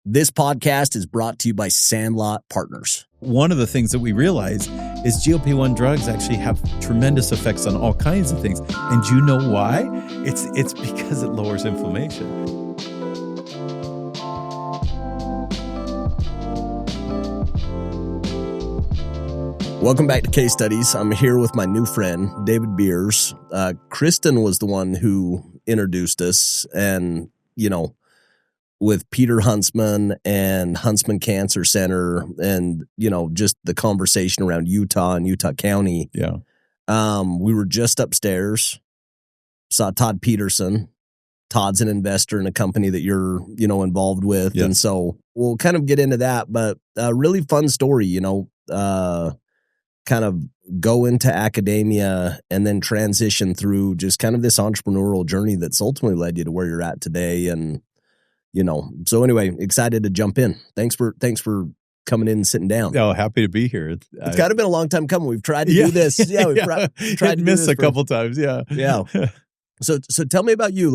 This podcast is brought to you by Sandlot Partners. One of the things that we realize is GLP-1 drugs actually have tremendous effects on all kinds of things. And do you know why? It's because it lowers inflammation. Welcome back to Case Studies. I'm here with my new friend, David Beers. Kristen was the one who introduced us, and, with Peter Huntsman and Huntsman Cancer Center and, just the conversation around Utah and Utah County. Yeah. We were just upstairs, saw Todd Peterson. Todd's an investor in a company that you're, involved with. Yeah. And so we'll kind of get into that, but a really fun story, kind of go into academia and then transition through just kind of this entrepreneurial journey that's ultimately led you to where you're at today. And, so anyway, excited to jump in. Thanks for coming in and sitting down. Oh, happy to be here. It's kind of been a long time coming. We've tried to do this. Yeah, we've tried to miss a couple times. Yeah. Yeah. So tell me about you.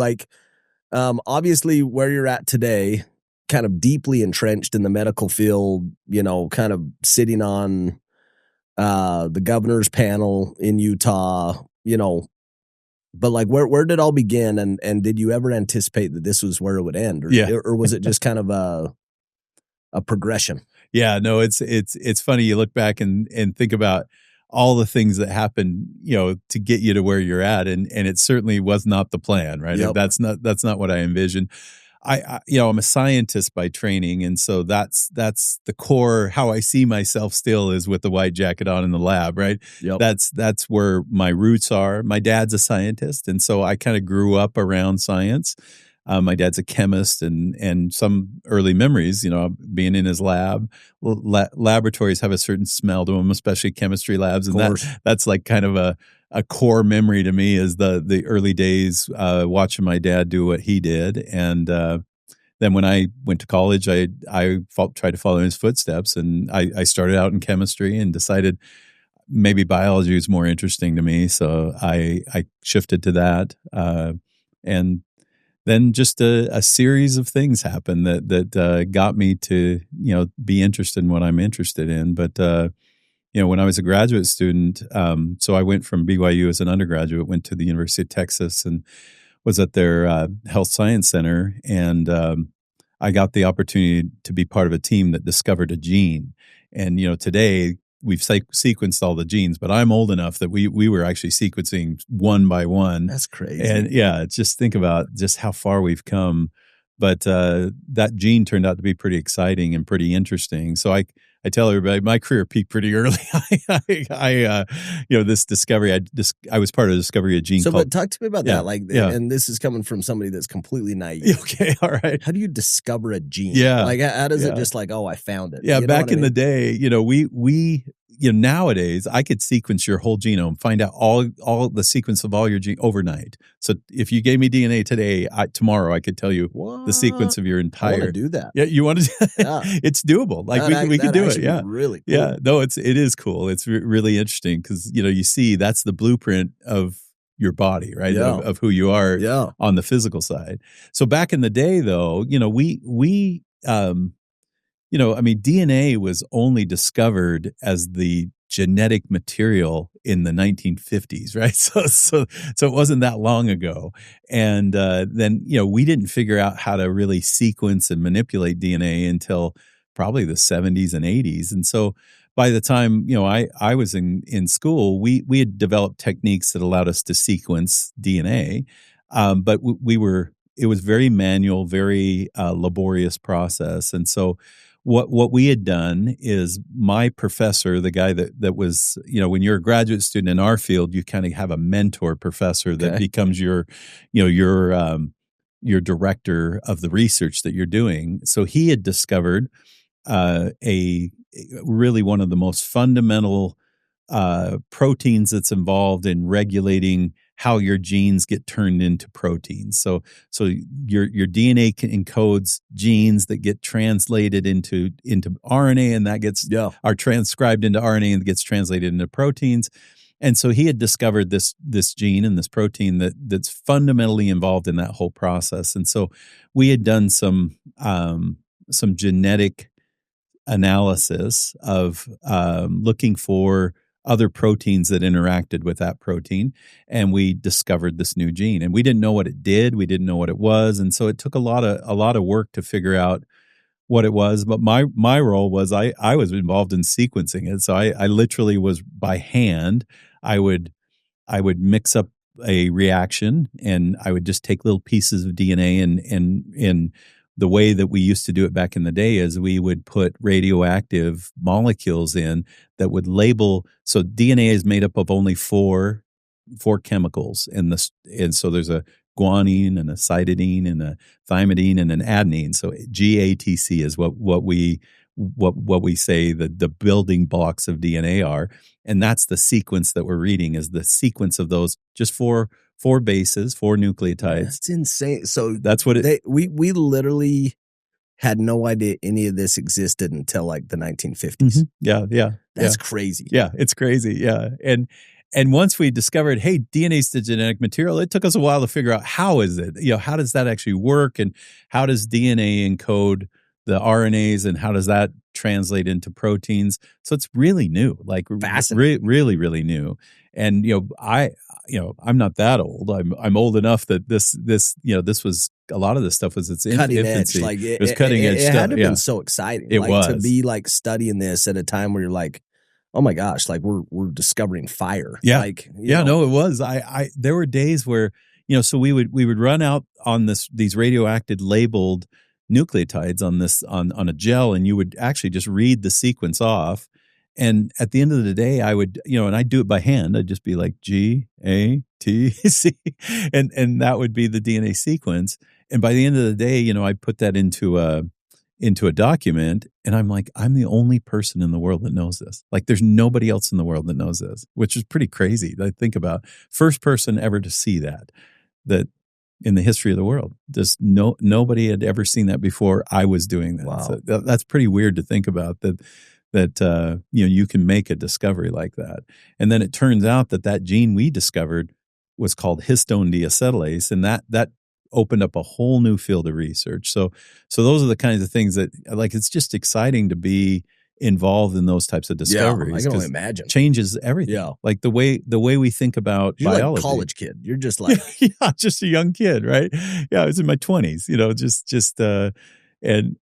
Obviously where you're at today, kind of deeply entrenched in the medical field, kind of sitting on the governor's panel in Utah, but where did it all begin? And did you ever anticipate that this was where it would end? Or was it just kind of a progression? Yeah, no, it's funny. You look back and think about all the things that happened, to get you to where you're at. And it certainly was not the plan, right? Yep. That's not what I envisioned. I'm a scientist by training. And so that's the core, how I see myself still is with the white jacket on in the lab, right? Yep. That's where my roots are. My dad's a scientist. And so I kind of grew up around science. My dad's a chemist, and some early memories, being in his lab. Laboratories have a certain smell to them, especially chemistry labs. And that's like kind of a core memory to me is the early days watching my dad do what he did. And then when I went to college, I tried to follow in his footsteps, and I started out in chemistry and decided maybe biology was more interesting to me. So I shifted to that. And then just a series of things happened that got me to, be interested in what I'm interested in. But, when I was a graduate student, so I went from BYU as an undergraduate, went to the University of Texas and was at their health science center. And I got the opportunity to be part of a team that discovered a gene. And, today we've sequenced all the genes, but I'm old enough that we were actually sequencing one by one. That's crazy. And just think about just how far we've come. But that gene turned out to be pretty exciting and pretty interesting. So I tell everybody my career peaked pretty early. This discovery, I was part of the discovery of gene. But talk to me about that. And this is coming from somebody that's completely naive. Okay, all right. How do you discover a gene? Yeah. How does it just I found it? Yeah, back in the day, we nowadays I could sequence your whole genome, find out all the sequence of all your genes overnight. So if you gave me DNA today, tomorrow I could tell you the sequence of your entire. I want to do that. Yeah, you want to? Yeah. It's doable. We can do it. Yeah, really cool. Yeah, no, it is cool. It's really interesting because you see that's the blueprint of your body, right? Yeah. Of who you are on the physical side. So back in the day, though, DNA was only discovered as the genetic material in the 1950s, right? So it wasn't that long ago. And then, we didn't figure out how to really sequence and manipulate DNA until probably the 70s and 80s. And so by the time, I was in school, we had developed techniques that allowed us to sequence DNA. But it was very manual, very laborious process. And so what we had done is my professor, the guy that was, when you're a graduate student in our field, you kind of have a mentor professor that becomes your director of the research that you're doing. So he had discovered really one of the most fundamental proteins that's involved in regulating how your genes get turned into proteins. So your DNA encodes genes that get translated into RNA, and that gets are transcribed into RNA and gets translated into proteins. And so he had discovered this gene and this protein that's fundamentally involved in that whole process. And so we had done some some genetic analysis of looking for other proteins that interacted with that protein, and we discovered this new gene. And we didn't know what it did, we didn't know what it was, and so it took a lot of work to figure out what it was. But my role was I was involved in sequencing it, so I literally was by hand. I would mix up a reaction, and I would just take little pieces of DNA, and the way that we used to do it back in the day is we would put radioactive molecules in that would label. So DNA is made up of only four chemicals, and so there's a guanine and a cytidine and a thymidine and an adenine. So GATC is what we say the building blocks of DNA are, and that's the sequence that we're reading, is the sequence of those, just four bases, four nucleotides. That's insane. So that's what we literally had no idea any of this existed until like the 1950s. Mm-hmm. Yeah. That's crazy. Yeah, it's crazy. Yeah. And once we discovered, hey, DNA is the genetic material, it took us a while to figure out how is it, how does that actually work, and how does DNA encode the RNAs, and how does that translate into proteins? So it's really new, like really, really new. And I'm not that old. I'm old enough that this was, a lot of this stuff was its cutting infancy. edge. Like it was cutting edge stuff. It had to have been so exciting. It was to be like studying this at a time where you're like, oh my gosh, like we're discovering fire. Yeah. Like, no, it was. There were days where, so we would run out on these radioactive labeled nucleotides on a gel, and you would actually just read the sequence off. And at the end of the day, I would, and I'd do it by hand. I'd just be like GATC, and that would be the DNA sequence. And by the end of the day, I'd put that into a document, and I'm like, I'm the only person in the world that knows this. Like, there's nobody else in the world that knows this, which is pretty crazy to think about. First person ever to see that in the history of the world. Just nobody had ever seen that before I was doing that. Wow. So that's pretty weird to think about, that you can make a discovery like that. And then it turns out that gene we discovered was called histone deacetylase, and that opened up a whole new field of research. So those are the kinds of things that, like, it's just exciting to be involved in those types of discoveries. Yeah, I can only imagine. Changes everything. Yeah. Like the way we think about You're biology. like a college kid. You're just like just a young kid, right? Yeah, I was in my 20s,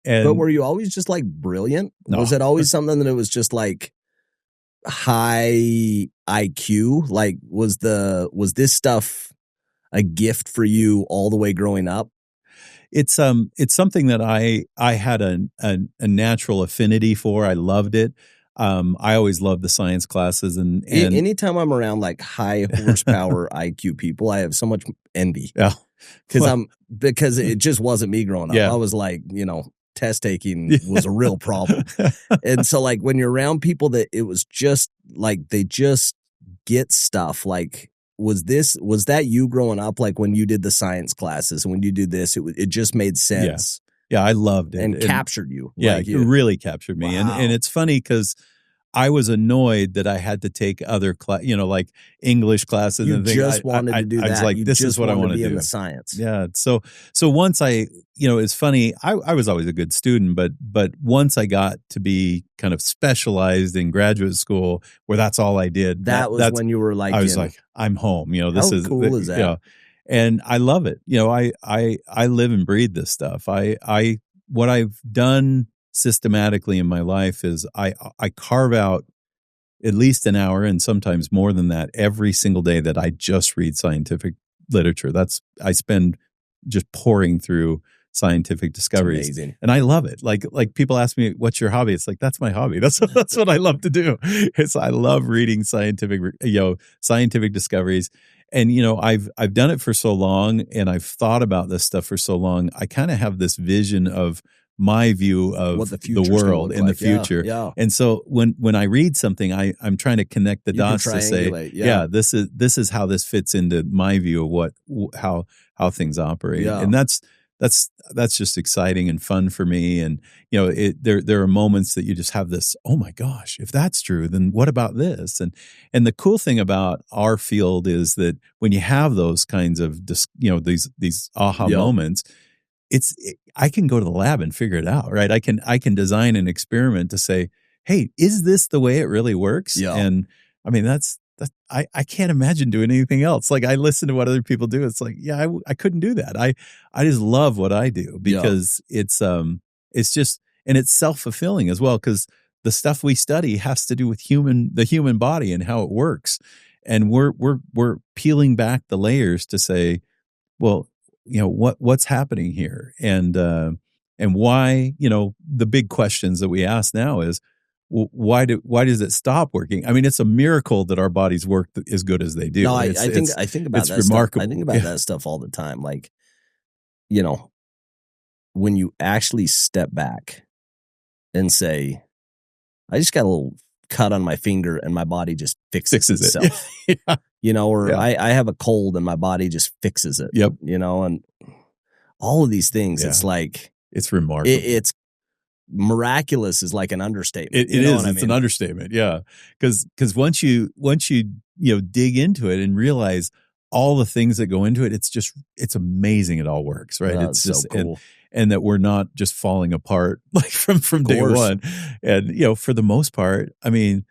But were you always just like brilliant? No. Was it always something that it was just like high IQ? Like was this stuff a gift for you all the way growing up? It's something that I had a natural affinity for. I loved it. I always loved the science classes, and anytime I'm around like high horsepower IQ people, I have so much envy. Yeah. Because it just wasn't me growing up. Yeah. I was like, test taking was a real problem. And so like when you're around people that it was just like they just get stuff, like was that you growing up, like when you did the science classes and when you did this, it just made sense. Yeah, I loved it. And captured you. Yeah, like it really captured me. Wow. And it's funny because I was annoyed that I had to take other like English classes. You and things. just wanted to do that. I was like, you this just is what I want to be do. In the science. Yeah. So once it's funny. I was always a good student, but once I got to be kind of specialized in graduate school, where that's all I did. That's when you were like, I was like, I'm home. This is cool is that? And I love it. I live and breathe this stuff. What I've done systematically in my life is I carve out at least an hour, and sometimes more than that, every single day that I just read scientific literature. I spend just pouring through scientific discoveries. It's amazing. And I love it. Like people ask me, what's your hobby? It's like, that's my hobby. That's what I love to do. I love reading scientific discoveries. And, I've done it for so long, and I've thought about this stuff for so long. I kind of have this vision of my view of what the world in the future. Yeah. And so when I read something, I'm trying to connect the dots to say, this is how this fits into my view of how things operate. Yeah. And that's just exciting and fun for me. And there are moments that you just have this, oh my gosh, if that's true, then what about this? And the cool thing about our field is that when you have those kinds of these aha moments, I can go to the lab and figure it out, right? I can design an experiment to say, hey, is this the way it really works? Yeah. And I mean, I can't imagine doing anything else. Like I listen to what other people do. It's like, yeah, I couldn't do that. I just love what I do because it's just, and it's self-fulfilling as well. Cause the stuff we study has to do with the human body and how it works. And we're peeling back the layers to say, well, what's happening here, and why, the big questions that we ask now is, well, why does it stop working? I mean, it's a miracle that our bodies work as good as they do. No, I think about that remarkable. stuff. I think about that stuff all the time. Like, you know, when you actually step back and say, I just got a little cut on my finger and my body just fixes itself. Yeah. Or I have a cold and my body just fixes it. Yep. And all of these things, it's like, it's remarkable. It's miraculous is like an understatement. It is. It's an understatement. Yeah. Because once you dig into it and realize all the things that go into it, it's amazing. It all works, right? It's just so cool. And that we're not just falling apart like from day one. And for the most part, I mean,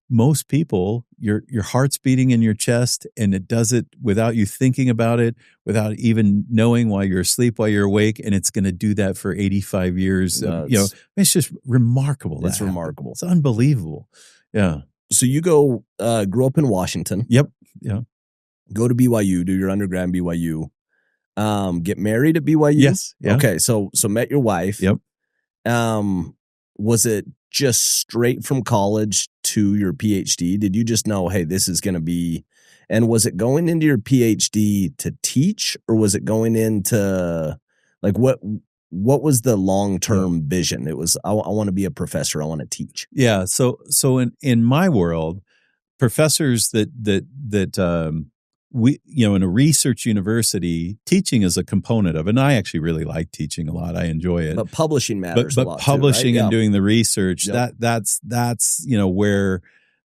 most people, your heart's beating in your chest, and it does it without you thinking about it, without even knowing why you're asleep, while you're awake, and it's going to do that for 85 years. It's just remarkable. It's remarkable. It's unbelievable. Yeah. So you grew up in Washington. Yep. Yeah. Go to BYU, do your undergrad in BYU. Get married at BYU? Yes. Yeah. Okay. So met your wife. Yep. Was it just straight from college to your PhD? Did you just know, hey, this is going to be, and was it going into your PhD to teach, or was it going into like, what was the long-term vision? It was, I want to be a professor. I want to teach. Yeah. So in my world, professors that we, in a research university, teaching is a component of it. And I actually really like teaching a lot. I enjoy it. But publishing matters a lot. But publishing too, right? and doing the research, that's where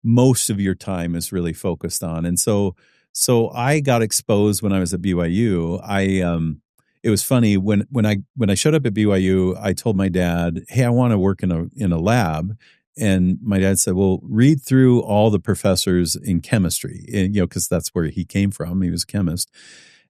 most of your time is really focused on. And so I got exposed when I was at BYU. It was funny when I showed up at BYU, I told my dad, hey, I want to work in a lab. And my dad said, well, read through all the professors in chemistry, and, because that's where he came from. He was a chemist.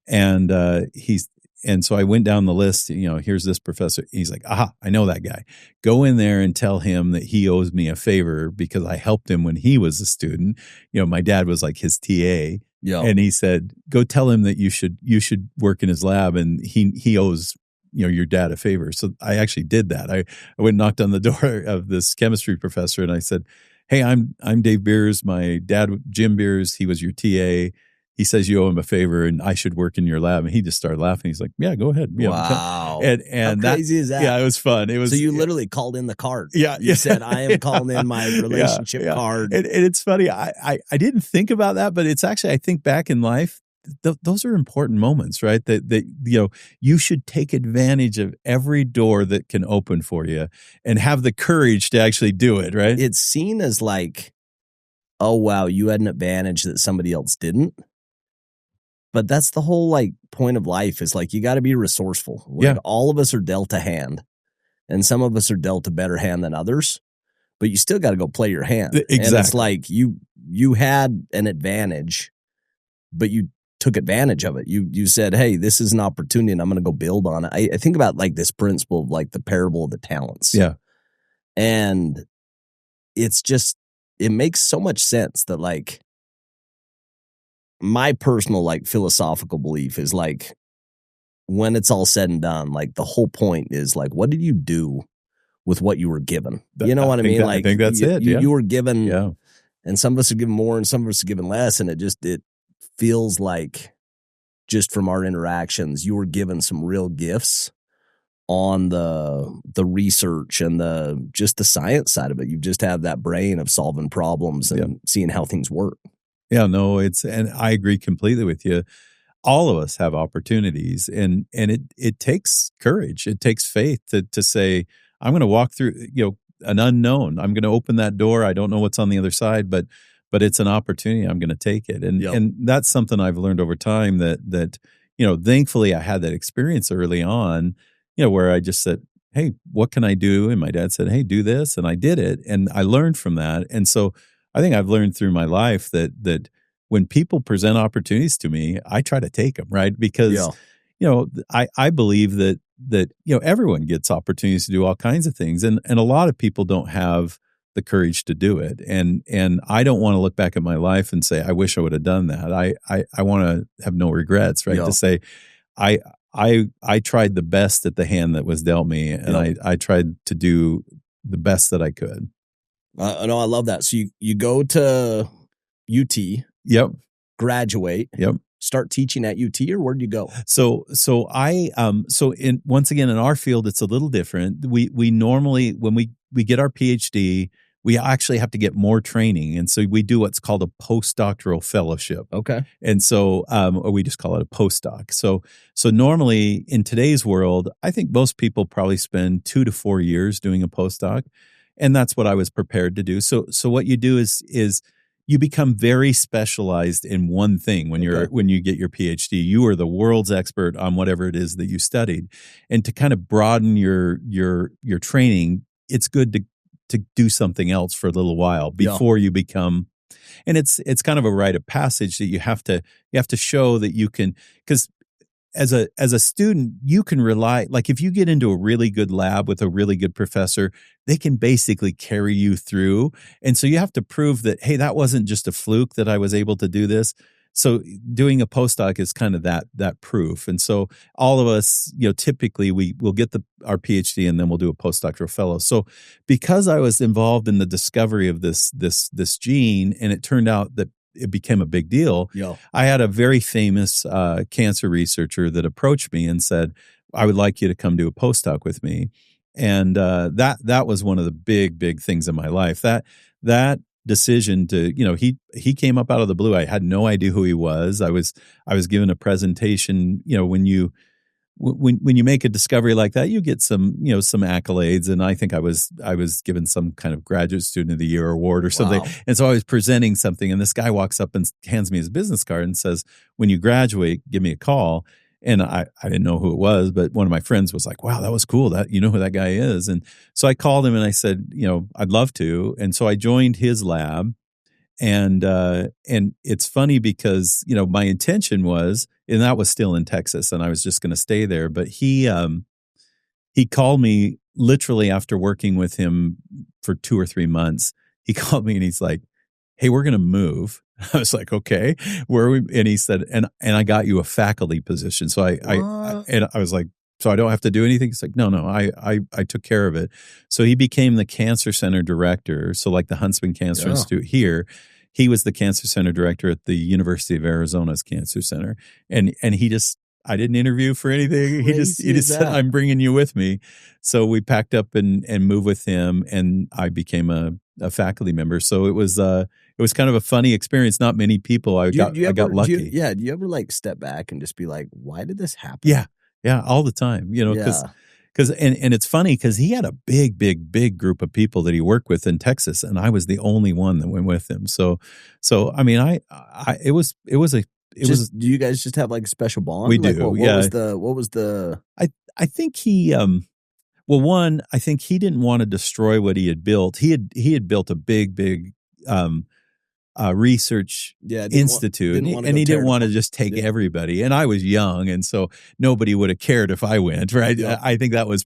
And so I went down the list, here's this professor. He's like, aha, I know that guy. Go in there and tell him that he owes me a favor because I helped him when he was a student. My dad was like his TA. Yeah. And he said, go tell him that you should work in his lab, and he owes your dad a favor. So I actually did that. I went and knocked on the door of this chemistry professor, and I said, hey, I'm Dave Beers. My dad, Jim Beers, he was your TA. He says you owe him a favor and I should work in your lab. And he just started laughing. He's like, yeah, go ahead. Wow. And how crazy is that? Yeah, it was fun. It was. So you literally called in the card. Yeah. You said, I am calling in my relationship card. And it's funny. I didn't think about that, but it's actually, I think back in life, those are important moments, right? That you should take advantage of every door that can open for you and have the courage to actually do it, right? It's seen as like, oh wow, you had an advantage that somebody else didn't. But that's the whole point of life, is like you got to be resourceful. All of us are dealt a hand, and some of us are dealt a better hand than others. But you still got to go play your hand. Exactly. And it's like you had an advantage, but you took advantage of it. You said, hey, this is an opportunity and I'm going to go build on it. I think about this principle of the parable of the talents. Yeah. And it's just, it makes so much sense that my personal philosophical belief is when it's all said and done, the whole point is what did you do with what you were given? You know what I mean? I think that's it. You were given, and some of us are given more and some of us are given less. And it feels like, just from our interactions, you were given some real gifts on the research and the science side of it. You just have that brain of solving problems and seeing how things work. Yeah, no, and I agree completely with you. All of us have opportunities, and it takes courage. It takes faith to say, I'm going to walk through, an unknown. I'm going to open that door. I don't know what's on the other side, but it's an opportunity. I'm going to take it. And that's something I've learned over time that thankfully I had that experience early on. where I just said, hey, what can I do? And my dad said, hey, do this. And I did it. And I learned from that. And so I think I've learned through my life that when people present opportunities to me, I try to take them, right? Because, Yeah. I believe that everyone gets opportunities to do all kinds of things. And a lot of people don't have the courage to do it. And I don't want to look back at my life and say, I wish I would have done that. I want to have no regrets, right? Yeah. To say, I tried the best at the hand that was dealt me, and Yep. I tried to do the best that I could. No, I love that. So you go to UT, Yep. graduate, Yep. start teaching at UT, or where'd you go? So once again in our field it's a little different. We normally when we get our PhD, we actually have to get more training, and so we do what's called a postdoctoral fellowship. Okay. And so, or we just call it a postdoc. So normally in today's world, I think most people probably spend 2 to 4 years doing a postdoc, and that's what I was prepared to do. So what you do is you become very specialized in one thing when you get your PhD. You are the world's expert on whatever it is that you studied, and to kind of broaden your training, it's good to do something else for a little while before you become. And it's kind of a rite of passage that you have to show that you can, because as a student, you can rely, like if you get into a really good lab with a really good professor, they can basically carry you through. And so you have to prove that, hey, that wasn't just a fluke that I was able to do this. So doing a postdoc is kind of that proof. And so all of us, typically we'll get our PhD and then we'll do a postdoctoral fellow. So because I was involved in the discovery of this gene, and it turned out that it became a big deal. Yeah. I had a very famous cancer researcher that approached me and said, I would like you to come do a postdoc with me. And that was one of the big things in my life. That decision to, he came up out of the blue. I had no idea who he was. I was given a presentation. When you make a discovery like that, you get some accolades. And I think I was given some kind of graduate student of the year award or something. Wow. And so I was presenting something, and this guy walks up and hands me his business card and says, when you graduate, give me a call. And I didn't know who it was, but one of my friends was like, wow, that was cool. That, you know who that guy is. And so I called him and I said, I'd love to. And so I joined his lab. And it's funny because, my intention was, and that was still in Texas, and I was just going to stay there. But he called me literally after working with him for 2 or 3 months. He called me and he's like, hey, we're going to move. I was like, okay, where are we? And he said, and I got you a faculty position. So I was like, so I don't have to do anything? He's like, no, I took care of it. So he became the cancer center director. So like the Huntsman Cancer Institute here, he was the cancer center director at the University of Arizona's Cancer Center. And I didn't interview for anything. He just said, I'm bringing you with me. So we packed up and moved with him, and I became a faculty member. So it was kind of a funny experience. Not many people. I got lucky. Do you ever like step back and just be like, why did this happen? Yeah, all the time. Because and it's funny because he had a big group of people that he worked with in Texas, and I was the only one that went with him. So I mean, Do you guys just have like a special bond? We like, do. What was the? I think he I think he didn't want to destroy what he had built. He had built a big research institute, and he didn't want to just take everybody. And I was young, and so nobody would have cared if I went. Right? Yeah. I think that was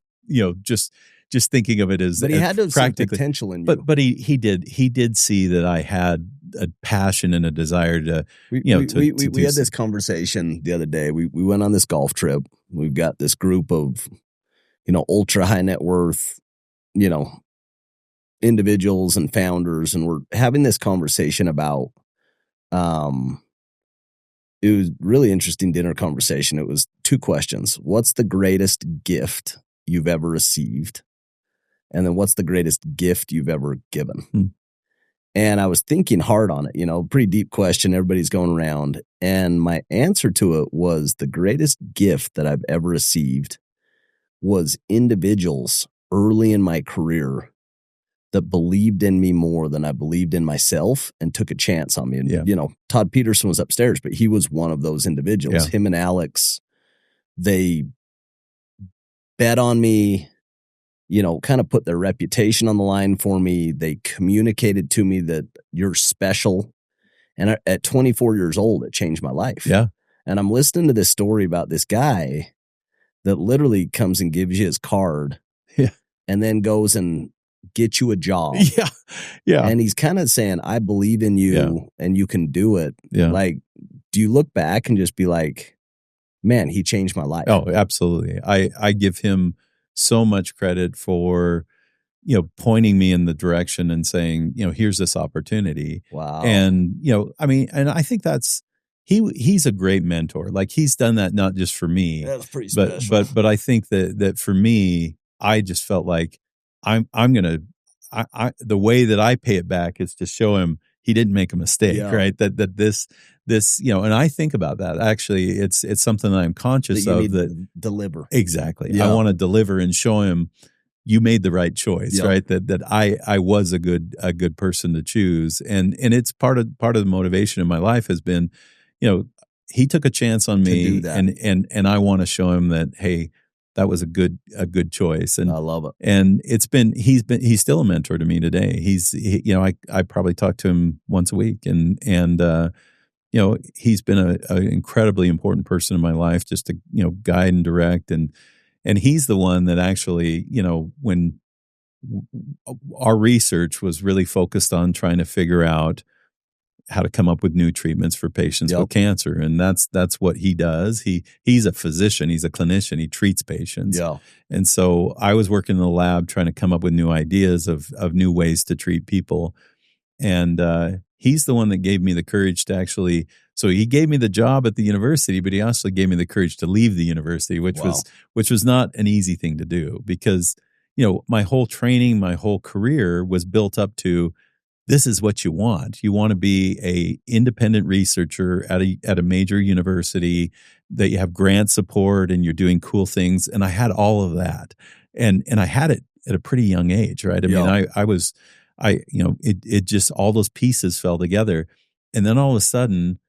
just thinking of it as. But he had to have some practically potential in you. But he did see that I had a passion and a desire to we had this conversation the other day. We went on this golf trip. We've got this group of ultra high net worth individuals and founders, and we're having this conversation about it was really interesting dinner conversation. It was 2 questions. What's the greatest gift you've ever received? And then what's the greatest gift you've ever given? And I was thinking hard on it, pretty deep question. Everybody's going around. And my answer to it was the greatest gift that I've ever received was individuals early in my career that believed in me more than I believed in myself and took a chance on me. And, Todd Peterson was upstairs, but he was one of those individuals. Him and Alex, they bet on me, kind of put their reputation on the line for me. They communicated to me that you're special. And at 24 years old, it changed my life. Yeah. And I'm listening to this story about this guy that literally comes and gives you his card. Yeah. And then goes and gets you a job. Yeah. Yeah. And he's kind of saying, I believe in you and you can do it. Yeah. Like, do you look back and just be like, man, he changed my life? Oh, absolutely. I give him so much credit for, pointing me in the direction and saying, here's this opportunity. Wow. And, and I think he's a great mentor. Like, he's done that not just for me. That's pretty special. But I think that for me, I just felt like I'm gonna the way that I pay it back is to show him he didn't make a mistake, right? That this and I think about that. Actually, it's something that I'm conscious that you of, that deliver. Exactly. Yeah. I want to deliver and show him you made the right choice, right? That I was a good person to choose, and it's part of the motivation in my life has been, he took a chance on me, and I want to show him that, hey, that was a good choice. And I love it. And he's still a mentor to me today. I probably talk to him once a week, and he's been an incredibly important person in my life, just to guide and direct, and he's the one that actually, when our research was really focused on trying to figure out how to come up with new treatments for patients with cancer. And that's what he does. He's a physician. He's a clinician. He treats patients. Yeah. And so I was working in the lab trying to come up with new ideas of new ways to treat people. And he's the one that gave me the courage to actually, so he gave me the job at the university, but he also gave me the courage to leave the university, which was not an easy thing to do, because, my whole training, my whole career was built up to, this is what you want. You want to be a independent researcher at a major university, that you have grant support and you're doing cool things. And I had all of that, and I had it at a pretty young age, right? I mean, it just, all those pieces fell together, and then all of a sudden,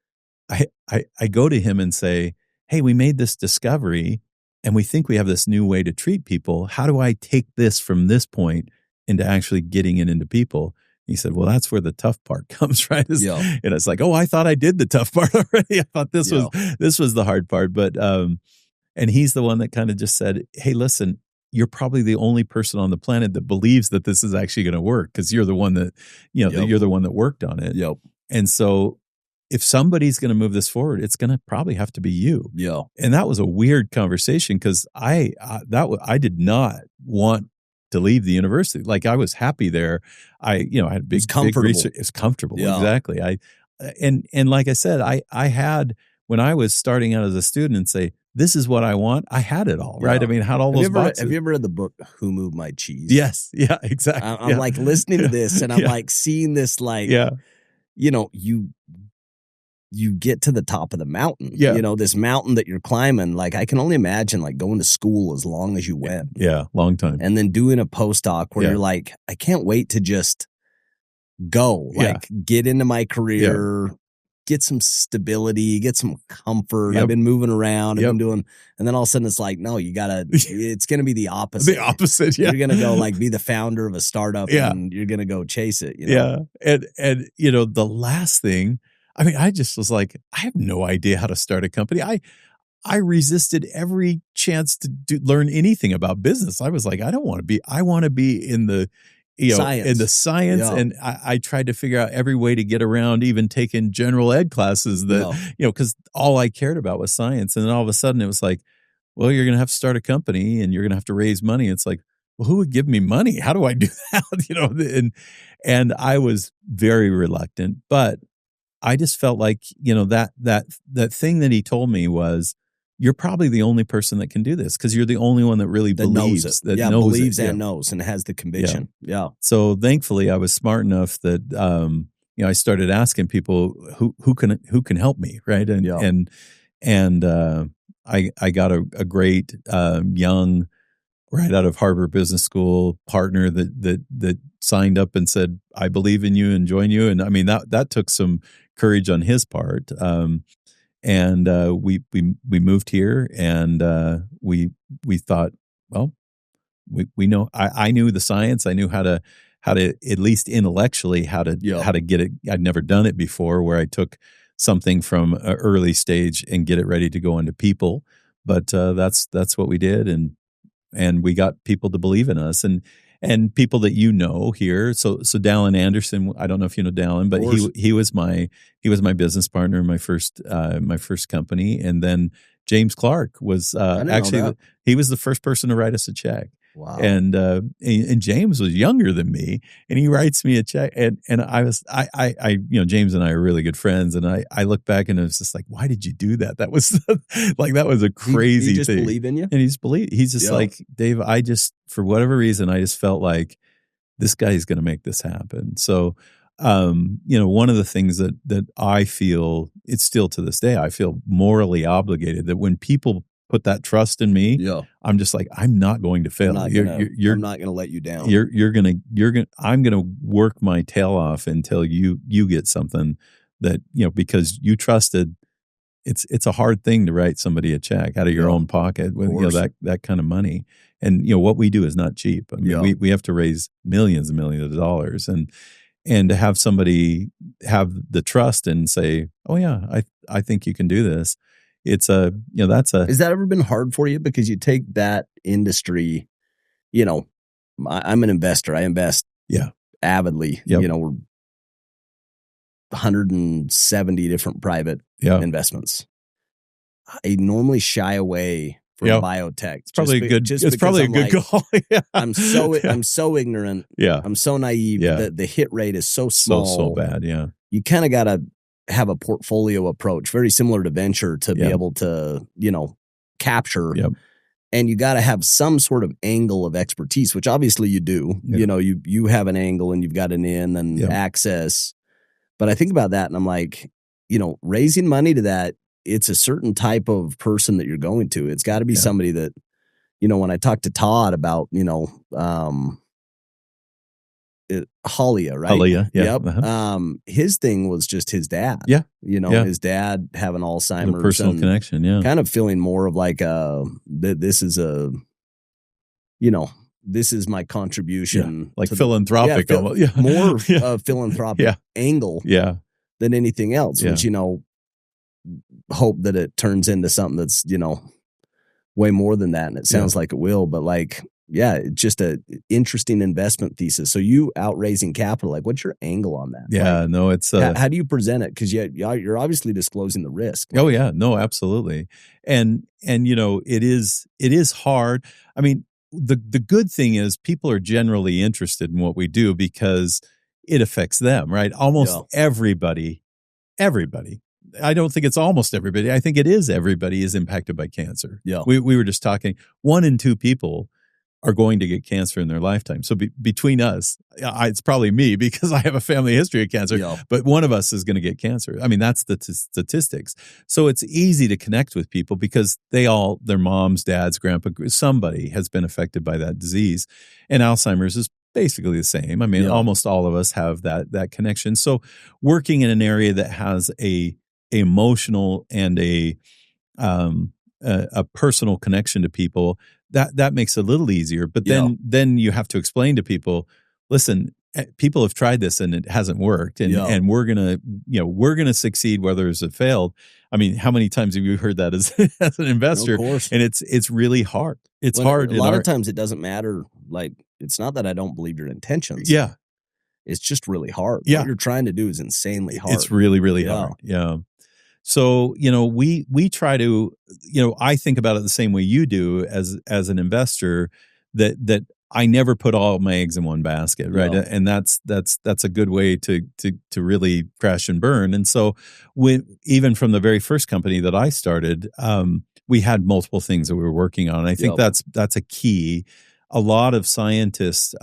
I go to him and say, hey, we made this discovery, and we think we have this new way to treat people. How do I take this from this point into actually getting it into people? He said, well, that's where the tough part comes, right? And it's like, oh, I thought I did the tough part already. I thought this was the hard part. But, and he's the one that kind of just said, hey, listen, you're probably the only person on the planet that believes that this is actually going to work, because you're the one that, you're the one that worked on it. And so if somebody's going to move this forward, it's going to probably have to be you. And that was a weird conversation, because I did not want to leave the university. Like, I was happy there. I had big research. It's comfortable. Exactly. And like I said, I had, when I was starting out as a student and say, this is what I want, I had it all, right? I mean, I had all those boxes. Have you ever read the book, Who Moved My Cheese? Yes. Yeah, exactly. I'm like listening to this, and I'm like seeing this, like, you get to the top of the mountain, this mountain that you're climbing. Like, I can only imagine, like, going to school as long as you went. Yeah, long time. And then doing a postdoc where you're like, I can't wait to just go, like, get into my career, get some stability, get some comfort. I've been moving around, I've been doing, and then all of a sudden it's like, no, you gotta, it's going to be the opposite. The opposite, You're going to go, like, be the founder of a startup, and you're going to go chase it. And the last thing, I mean, I just was like, I have no idea how to start a company. I resisted every chance to learn anything about business. I was like, I want to be in the, science. In the science. And I tried to figure out every way to get around even taking general ed classes that, because all I cared about was science. And then all of a sudden it was like, well, you're going to have to start a company and you're going to have to raise money. It's like, well, who would give me money? How do I do that? And I was very reluctant, but I just felt like, that thing that he told me was, you're probably the only person that can do this, because you're the only one that really believes it. Believes and knows and has the conviction. So thankfully, I was smart enough that I started asking people who can help me, right? And I got a great young, right out of Harvard Business School partner that signed up and said, I believe in you and join you. And I mean, that took some courage on his part. And we moved here, and we thought, well, we know I knew the science. I knew how to at least intellectually Yeah. how to get it. I'd never done it before where I took something from an early stage and get it ready to go into people. But that's what we did, and we got people to believe in us, and people that you know here. So Dallin Anderson, I don't know if you know Dallin, but he was my business partner in my first company, and then James Clark was I didn't know actually that. he was the first person to write us a check. Wow. And James was younger than me, and he writes me a check, and I James and I are really good friends, and I look back and it's just like, why did you do that? That was like that was a crazy he just thing. believe in you, And he's just like, Dave, I just, for whatever reason, I just felt like this guy is going to make this happen. So one of the things that I feel, it's still to this day, I feel morally obligated that when people put that trust in me, I'm just like, I'm not going to fail. I'm not gonna let you down. I'm gonna work my tail off until you get something that, because you trusted. It's a hard thing to write somebody a check out of your own pocket with that kind of money. And what we do is not cheap. I mean, we have to raise millions and millions of dollars, and to have somebody have the trust and say, oh yeah, I think you can do this. It's has that ever been hard for you? Because you take that industry, I'm an investor. I invest avidly. Yep. We're 170 different private investments. I normally shy away from biotech. It's probably a good call. I'm so ignorant. Yeah. I'm so naive that the hit rate is so small. So bad. Yeah. You kind of got to have a portfolio approach, very similar to venture, to be able to, capture. Yep. And you got to have some sort of angle of expertise, which obviously you do. Yep. You have an angle and you've got an in and access. But I think about that and I'm like, raising money to that, it's a certain type of person that you're going to. It's got to be somebody that, when I talked to Todd about, Halia, right? Halia, yeah. Yep. Uh-huh. His thing was just his dad. Yeah. His dad having Alzheimer's. The personal connection, yeah. Kind of feeling more of like this is my contribution. Like philanthropic. More philanthropic angle than anything else, which, hope that it turns into something that's, way more than that. And it sounds like it will, but like, it's just a interesting investment thesis. So you out raising capital, like what's your angle on that? Yeah, no, it's how do you present it? Because you're obviously disclosing the risk. Oh yeah, no, absolutely. And it is hard. I mean, the good thing is people are generally interested in what we do because it affects them, right? Almost everybody. I don't think it's almost everybody. I think it is everybody is impacted by cancer. Yeah. We were just talking, 1 in 2 people are going to get cancer in their lifetime. So between us, it's probably me because I have a family history of cancer, but one of us is going to get cancer. I mean, that's the statistics. So it's easy to connect with people because their moms, dads, grandpa, somebody has been affected by that disease. And Alzheimer's is basically the same. I mean, almost all of us have that connection. So working in an area that has a emotional and a personal connection to people, that makes it a little easier. But then you have to explain to people, listen, people have tried this and it hasn't worked, and we're gonna succeed whether it's failed. I mean, how many times have you heard that as an investor? Of course. And it's really hard. It's hard. A lot of times it doesn't matter. Like, it's not that I don't believe your intentions. Yeah. It's just really hard. Yeah. What you're trying to do is insanely hard. It's really, really hard. Yeah. So, we try to, I think about it the same way you do as an investor, that I never put all my eggs in one basket, right? No. And that's a good way to really crash and burn. And so even from the very first company that I started, we had multiple things that we were working on. And I think that's a key. A lot of scientists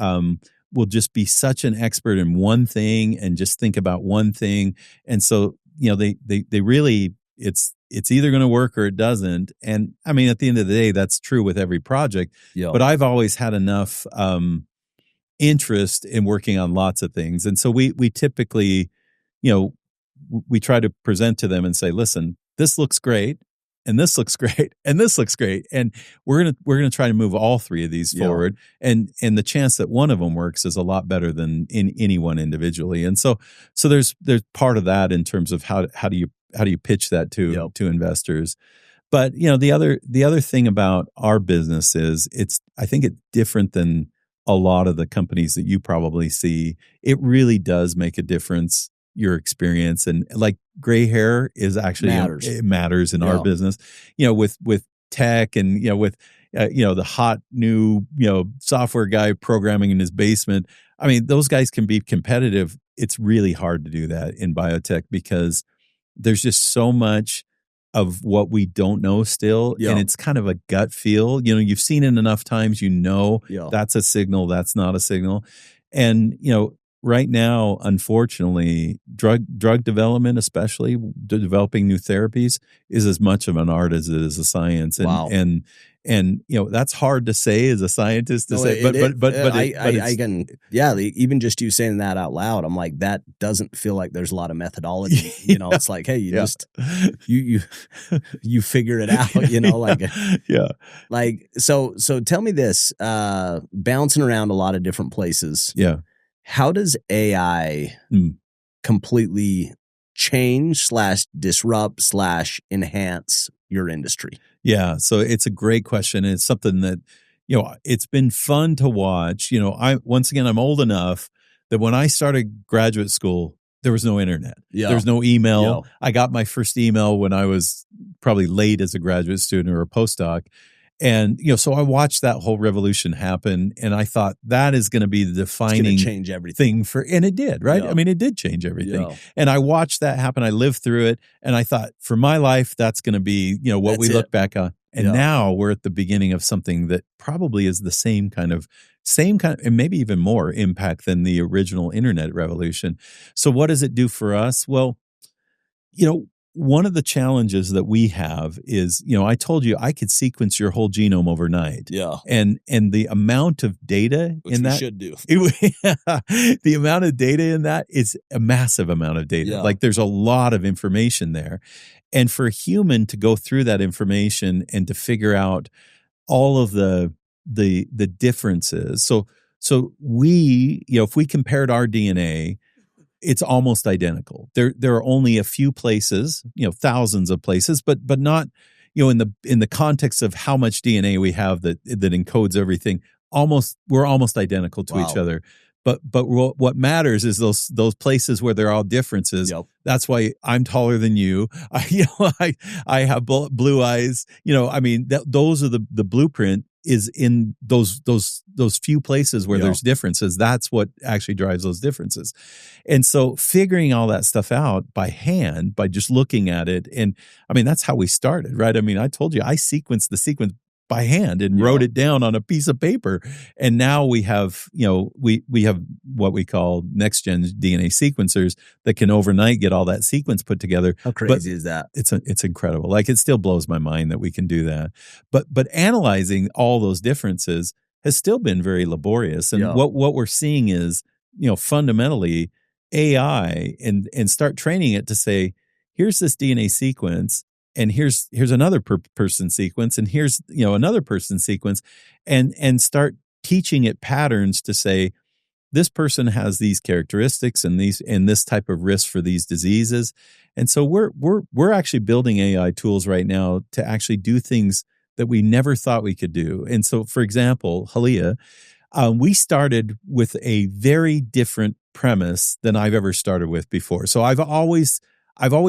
will just be such an expert in one thing and just think about one thing. And so, they really, it's either going to work or it doesn't. And I mean, at the end of the day, that's true with every project. But I've always had enough interest in working on lots of things. And so we typically, we try to present to them and say, listen, this looks great. and this looks great, and this looks great, and we're gonna try to move all three of these forward, and the chance that one of them works is a lot better than in any one individually, and so there's part of that in terms of how do you pitch that to investors. But the other thing about our business is I think it's different than a lot of the companies that you probably see. It really does make a difference, your experience, and like gray hair is actually it matters in our business. With tech and with the hot new software guy programming in his basement. I mean, those guys can be competitive. It's really hard to do that in biotech because there's just so much of what we don't know still. And it's kind of a gut feel. You've seen it enough times, that's a signal, that's not a signal. And, right now, unfortunately, drug development, especially developing new therapies, is as much of an art as it is a science. And that's hard to say as a scientist to say, I can, even just you saying that out loud, I'm like, that doesn't feel like there's a lot of methodology. It's like, hey, just you figure it out. Like so tell me this, bouncing around a lot of different places. Yeah. How does AI completely change / disrupt / enhance your industry? Yeah, so it's a great question. It's something that, it's been fun to watch. I'm old enough that when I started graduate school, there was no internet. There was no email. I got my first email when I was probably late as a graduate student or a postdoc. And, so I watched that whole revolution happen, and I thought that is going to be the defining change everything and it did, right? I mean, it did change everything. And I watched that happen. I lived through it, and I thought for my life, that's going to be, what we look back on. And now we're at the beginning of something that probably is the same kind of, and maybe even more impact than the original internet revolution. So what does it do for us? Well, one of the challenges that we have is, I told you I could sequence your whole genome overnight. Yeah. And the amount of data Which in we that should do. The amount of data in that is a massive amount of data. Like there's a lot of information there. And for a human to go through that information and to figure out all of the differences. So we, if we compared our DNA, it's almost identical. There are only a few places, thousands of places, but not, in the context of how much DNA we have that encodes everything. We're almost identical to each other. But what matters is those places where there are all differences. That's why I'm taller than you. I have blue eyes. Those are the blueprint is in those few places where there's differences. That's what actually drives those differences. And so figuring all that stuff out by hand, by just looking at it, and that's how we started, right? I told you I sequenced the sequence by hand and wrote it down on a piece of paper. And now we have, we have what we call next gen DNA sequencers that can overnight get all that sequence put together. How crazy is that? It's incredible. Like it still blows my mind that we can do that. But analyzing all those differences has still been very laborious. And what we're seeing is, fundamentally AI and start training it to say, here's this DNA sequence. And here's another person sequence, and here's another person sequence, and start teaching it patterns to say this person has these characteristics and this type of risk for these diseases. And so we're actually building AI tools right now to actually do things that we never thought we could do. And so, for example, Halia, we started with a very different premise than I've ever started with before. So I've always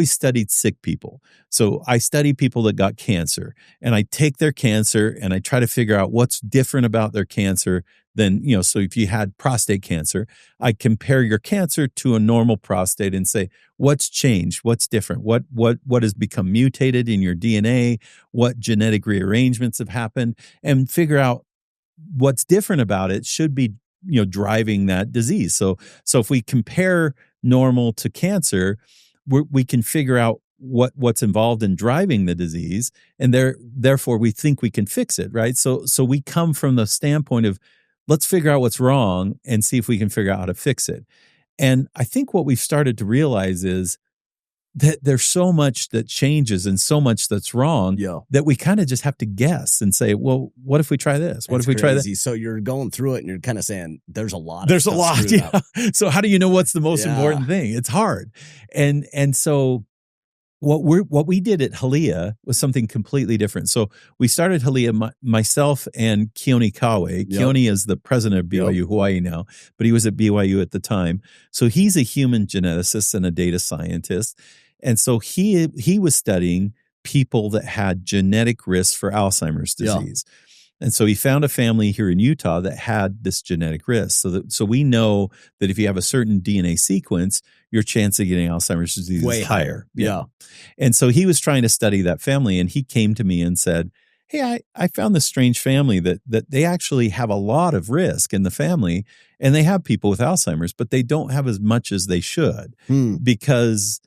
studied sick people. So I study people that got cancer, and I take their cancer and I try to figure out what's different about their cancer than, so if you had prostate cancer, I compare your cancer to a normal prostate and say, what's changed? What's different? What has become mutated in your DNA? What genetic rearrangements have happened? And figure out what's different about it should be, driving that disease. So if we compare normal to cancer, we can figure out what's involved in driving the disease, and therefore we think we can fix it, right? So we come from the standpoint of let's figure out what's wrong and see if we can figure out how to fix it. And I think what we've started to realize is that there's so much that changes and so much that's wrong Yeah. that we kind of just have to guess and say, well, what if we try this? What That's if we try that? So you're going through it and you're kind of saying, there's a lot. There's a lot. Yeah. So how do you know what's the most Yeah. important thing? It's hard. And so what we did at Halia was something completely different. So we started Halia, myself and Keone Kawe. Yep. Keone is the president of BYU Hawaii now, but he was at BYU at the time. So he's a human geneticist and a data scientist. And so he was studying people that had genetic risks for Alzheimer's disease. Yeah. And so he found a family here in Utah that had this genetic risk. So we know that if you have a certain DNA sequence, your chance of getting Alzheimer's disease is higher. Yeah. And so he was trying to study that family, and he came to me and said, hey, I found this strange family that they actually have a lot of risk in the family, and they have people with Alzheimer's, but they don't have as much as they should because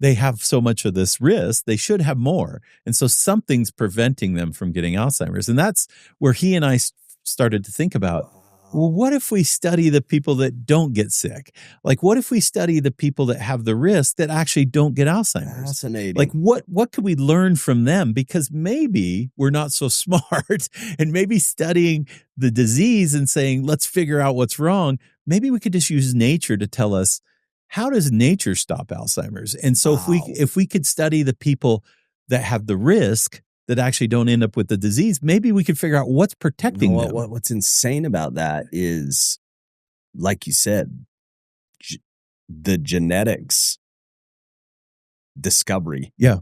they have so much of this risk. They should have more. And so something's preventing them from getting Alzheimer's. And that's where he and I started to think about, well, what if we study the people that don't get sick? Like, what if we study the people that have the risk that actually don't get Alzheimer's? Fascinating. Like, what could we learn from them? Because maybe we're not so smart, and maybe studying the disease and saying, let's figure out what's wrong. Maybe we could just use nature to tell us, how does nature stop Alzheimer's? And so if we could study the people that have the risk that actually don't end up with the disease, maybe we could figure out what's protecting them. What's insane about that is, like you said, the genetics discovery. Yeah.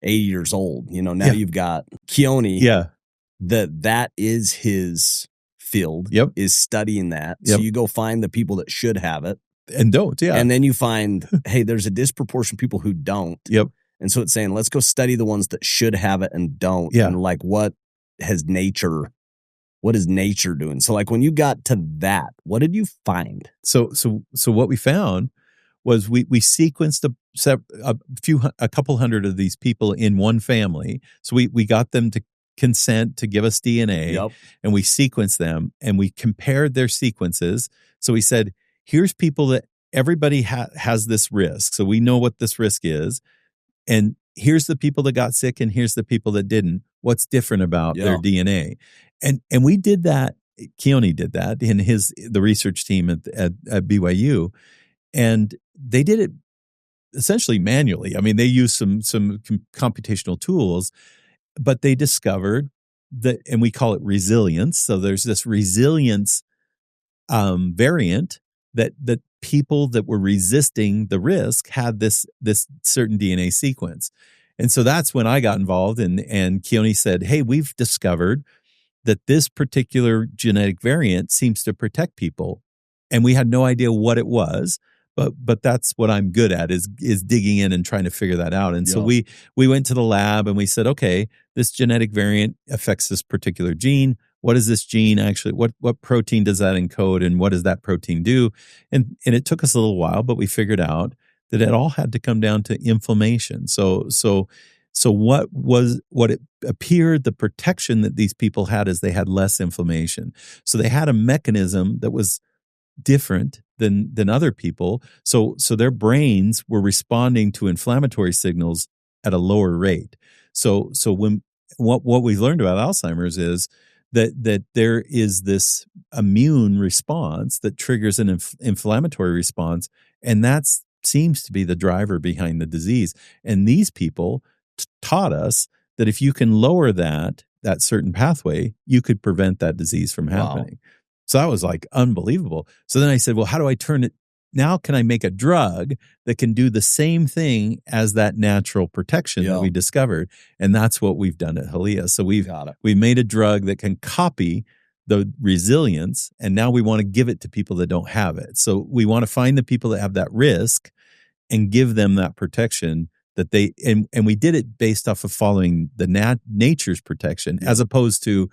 80 years old. Now you've got Keone. Yeah. That is his field. Yep. Is studying that. Yep. So you go find the people that should have it. And don't, yeah. And then you find, hey, there's a disproportion of people who don't. Yep. And so it's saying, let's go study the ones that should have it and don't. Yeah. And like, what is nature doing? So like when you got to that, what did you find? So what we found was we sequenced a couple hundred of these people in one family. So we got them to consent to give us DNA. Yep. And we sequenced them and we compared their sequences. So we said, here's people that everybody has this risk. So we know what this risk is. And here's the people that got sick and here's the people that didn't. What's different about their DNA? And we did that. Keone did that in the research team at BYU. And they did it essentially manually. I mean, they used some computational tools, but they discovered that, and we call it resilience. So there's this resilience variant that people that were resisting the risk had this certain DNA sequence. And so that's when I got involved, and Keone said, hey, we've discovered that this particular genetic variant seems to protect people. And we had no idea what it was, but that's what I'm good at is digging in and trying to figure that out. And so we went to the lab and we said, okay, this genetic variant affects this particular gene. What is this gene actually? What protein does that encode, and what does that protein do? And it took us a little while, but we figured out that it all had to come down to inflammation. So what it appeared, the protection that these people had is they had less inflammation. So they had a mechanism that was different than other people. So their brains were responding to inflammatory signals at a lower rate. So when what we've learned about Alzheimer's is that there is this immune response that triggers an inflammatory response, and that seems to be the driver behind the disease. And these people taught us that if you can lower that certain pathway, you could prevent that disease from happening. Wow. So that was like unbelievable. So then I said, well, how do I turn it? Now can I make a drug that can do the same thing as that natural protection that we discovered? And that's what we've done at Halia. So we've made a drug that can copy the resilience, and now we want to give it to people that don't have it. So we want to find the people that have that risk and give them that protection that they, and we did it based off of following the nature's protection as opposed to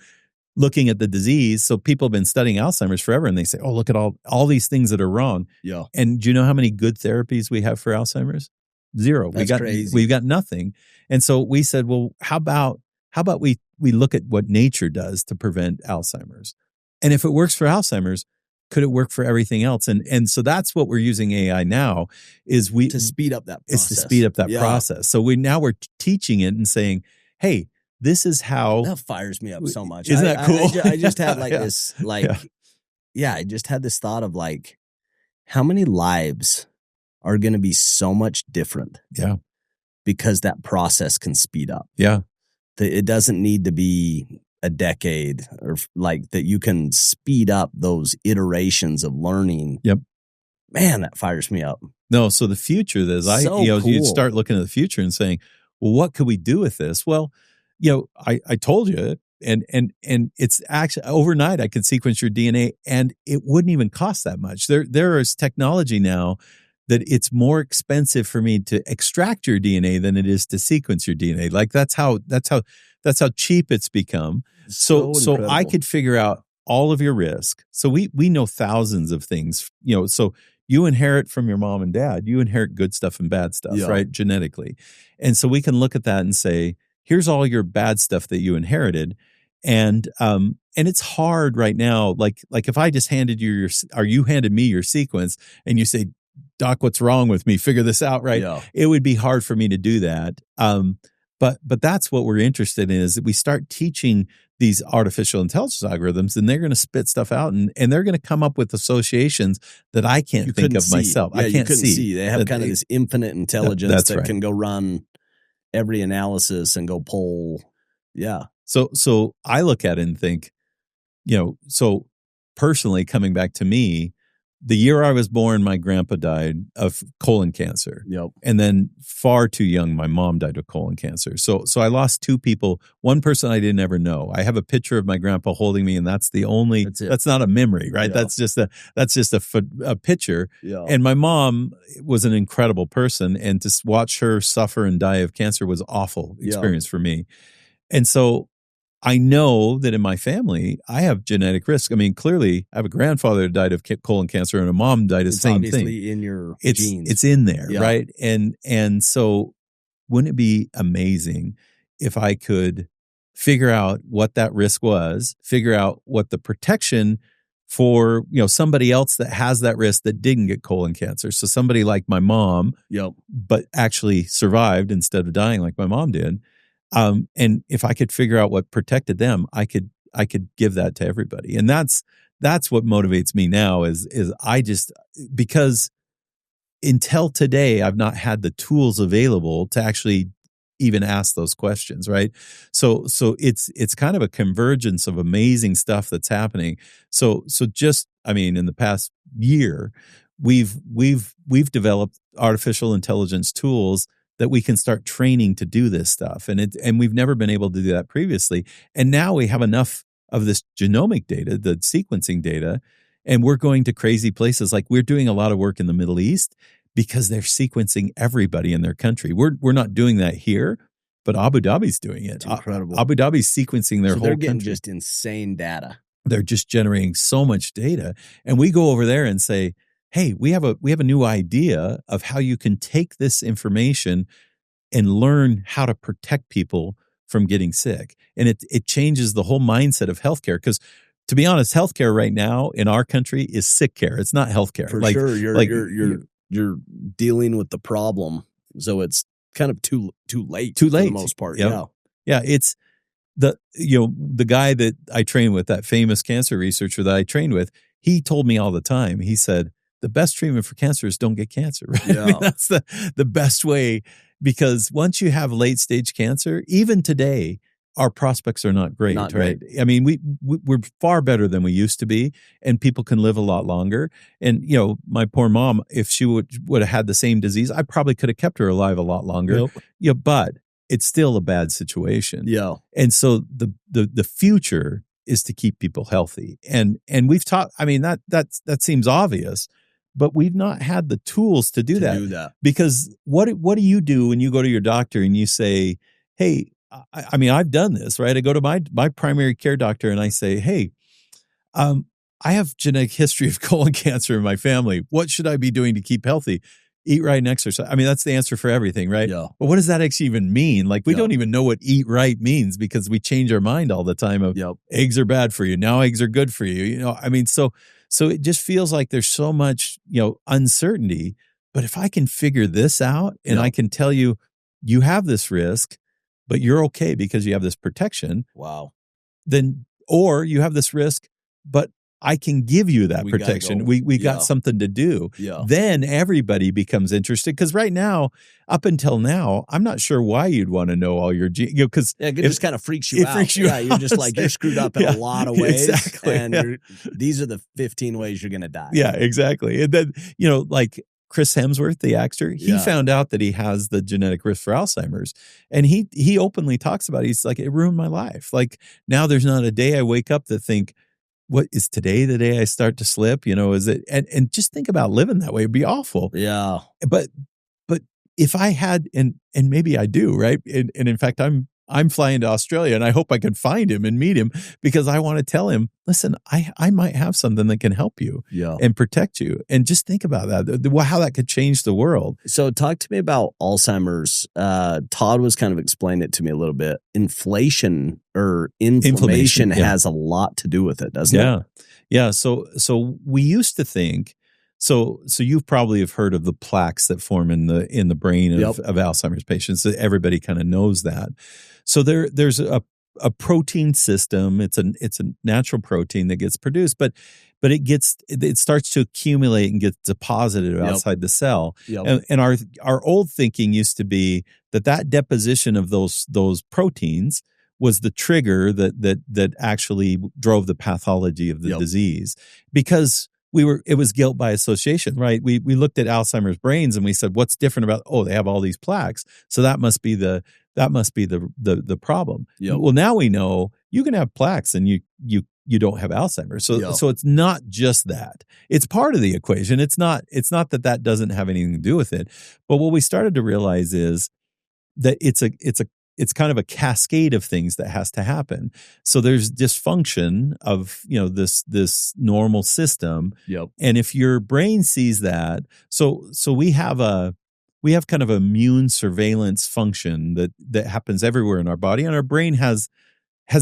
looking at the disease. So people have been studying Alzheimer's forever, and they say, oh, look at all these things that are wrong. Yeah. And do you know how many good therapies we have for Alzheimer's? Zero. That's crazy. We've got nothing. And so we said, well, how about we look at what nature does to prevent Alzheimer's? And if it works for Alzheimer's, could it work for everything else? And so that's what we're using AI now to speed up that process. Is to speed up that process. So we're teaching it and saying, hey, this is how. That fires me up so much. Isn't that cool? I just had like this, like, I just had this thought of like, how many lives are going to be so much different? Yeah. Because that process can speed up. Yeah. It doesn't need to be a decade, or like that you can speed up those iterations of learning. Yep. Man, that fires me up. No, so the future is you'd start looking at the future and saying, well, what could we do with this? Well, I told you, and it's actually overnight I could sequence your DNA and it wouldn't even cost that much. There is technology now that it's more expensive for me to extract your DNA than it is to sequence your DNA. Like that's how cheap it's become. So I could figure out all of your risk. So we know thousands of things, so you inherit from your mom and dad, you inherit good stuff and bad stuff, right? Genetically. And so we can look at that and say, here's all your bad stuff that you inherited. And it's hard right now. Like if I just handed you you handed me your sequence and you say, Doc, what's wrong with me? Figure this out, right? Yeah. It would be hard for me to do that. But that's what we're interested in, is that we start teaching these artificial intelligence algorithms, and they're going to spit stuff out, and they're going to come up with associations that I can't think of myself. Yeah, I can't see. They have kind of this infinite intelligence that can go run every analysis and go pull. Yeah. So I look at it and think, so personally, coming back to me, the year I was born, my grandpa died of colon cancer. Yep. And then far too young, my mom died of colon cancer. So I lost two people, one person I didn't ever know. I have a picture of my grandpa holding me, and that's not a memory, right? Yeah. That's just a picture. Yeah. And my mom was an incredible person, and to watch her suffer and die of cancer was an awful experience for me. And so I know that in my family, I have genetic risk. I mean, clearly, I have a grandfather that died of colon cancer and a mom died of the same thing. Obviously in your genes. It's in there, right? And so wouldn't it be amazing if I could figure out what that risk was, figure out what the protection for, somebody else that has that risk that didn't get colon cancer. So somebody like my mom, but actually survived instead of dying like my mom did. And if I could figure out what protected them, I could give that to everybody. And that's what motivates me now is because until today, I've not had the tools available to actually even ask those questions, right? So it's kind of a convergence of amazing stuff that's happening. So just, in the past year, we've developed artificial intelligence tools that we can start training to do this stuff. And we've never been able to do that previously. And now we have enough of this genomic data, the sequencing data, and we're going to crazy places. Like we're doing a lot of work in the Middle East because they're sequencing everybody in their country. We're not doing that here, but Abu Dhabi's doing it. It's incredible. Abu Dhabi's sequencing their whole country. They're getting just insane data. They're just generating so much data. And we go over there and say, hey, we have a new idea of how you can take this information and learn how to protect people from getting sick. And it changes the whole mindset of healthcare. Because to be honest, healthcare right now in our country is sick care. It's not healthcare. For sure, you're dealing with the problem, so it's kind of too late. Too late for the most part. Yep. Yeah. It's the guy that I train with, that famous cancer researcher that I trained with. He told me all the time. He said, the best treatment for cancer is don't get cancer, right? Yeah. That's the best way, because once you have late stage cancer, even today, our prospects are not great, right? We're far better than we used to be, and people can live a lot longer. And, my poor mom, if she would have had the same disease, I probably could have kept her alive a lot longer. Yep. But it's still a bad situation. Yeah. And so the future is to keep people healthy. And we've talked, that seems obvious, but we've not had the tools to do that. Because what do you do when you go to your doctor and you say, hey, I've done this, right? I go to my primary care doctor and I say, hey, I have genetic history of colon cancer in my family. What should I be doing to keep healthy? Eat right and exercise. That's the answer for everything, right? Yeah. But what does that actually even mean? Like, we don't even know what eat right means, because we change our mind all the time of eggs are bad for you. Now eggs are good for you. So it just feels like there's so much, uncertainty. But if I can figure this out and I can tell you, you have this risk, but you're okay because you have this protection. Wow. Then, or you have this risk, but I can give you that protection. We got something to do. Yeah. Then everybody becomes interested. Because right now, up until now, I'm not sure why you'd want to know all your because it just kind of freaks you out. Freaks you out. You're just like, you're screwed up in a lot of ways. Exactly. And these are the 15 ways you're going to die. Yeah, exactly. And then, like Chris Hemsworth, the actor, he found out that he has the genetic risk for Alzheimer's. And he openly talks about it. He's like, it ruined my life. Like now there's not a day I wake up that think, what is today the day I start to slip? Is it and just think about living that way. It'd be awful. Yeah. But if I had and maybe I do, right? And in fact, I'm flying to Australia and I hope I can find him and meet him because I want to tell him, listen, I might have something that can help you and protect you. And just think about that, how that could change the world. So talk to me about Alzheimer's. Todd was kind of explaining it to me a little bit. Inflation or inflammation has a lot to do with it, doesn't it? Yeah. So we used to think, so you probably have heard of the plaques that form in the brain of Alzheimer's patients. Everybody kind of knows that. So there's a protein system. It's a natural protein that gets produced, but it starts to accumulate and get deposited outside the cell. And our old thinking used to be that deposition of those proteins was the trigger that actually drove the pathology of the disease, because it was guilt by association, right? We looked at Alzheimer's brains and we said, what's different about, they have all these plaques. So that must be the problem. Well, now we know you can have plaques and you don't have Alzheimer's. So it's not just that. It's part of the equation. It's not that doesn't have anything to do with it. But what we started to realize is that it's kind of a cascade of things that has to happen. So there's dysfunction of, this normal system. And if your brain sees that, so we have kind of immune surveillance function that happens everywhere in our body, and our brain has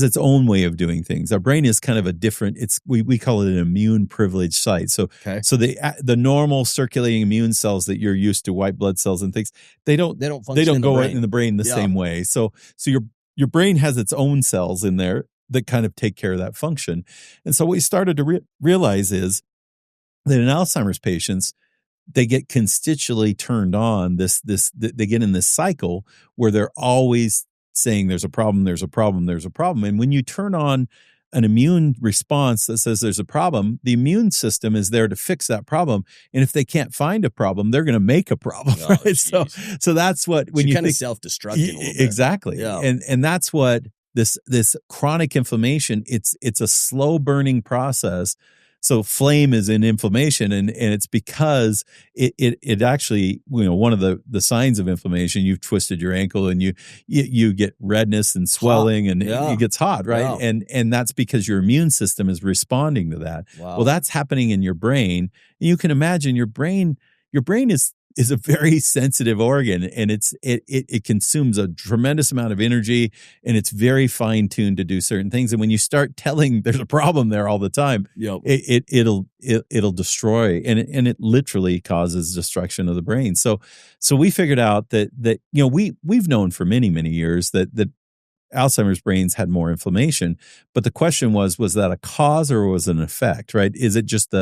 its own way of doing things. Our brain is kind of a different, we call it an immune privileged site. So the normal circulating immune cells that you're used to, white blood cells and things, they don't go in the brain the same way. So your brain has its own cells in there that kind of take care of that function. And so what we started to realize is that in Alzheimer's patients, they get constitutionally turned on. They get in this cycle where they're always saying there's a problem, there's a problem, there's a problem. And when you turn on an immune response that says there's a problem, the immune system is there to fix that problem. And if they can't find a problem, they're going to make a problem. Right? So that's what when you kind think of self-destructing a little bit. Exactly. And that's what this chronic inflammation, it's a slow burning process. So flame is in inflammation, and it's because it actually, one of the signs of inflammation, you've twisted your ankle and you get redness and swelling and it gets hot, right? And that's because your immune system is responding to that. Well, that's happening in your brain. And you can imagine your brain is a very sensitive organ, and it consumes a tremendous amount of energy, and it's very fine tuned to do certain things. And when you start telling there's a problem there all the time, it'll destroy, and it literally causes destruction of the brain. So we figured out that we've known for many years that Alzheimer's brains had more inflammation, but the question was that a cause or was it an effect? Right? Is it just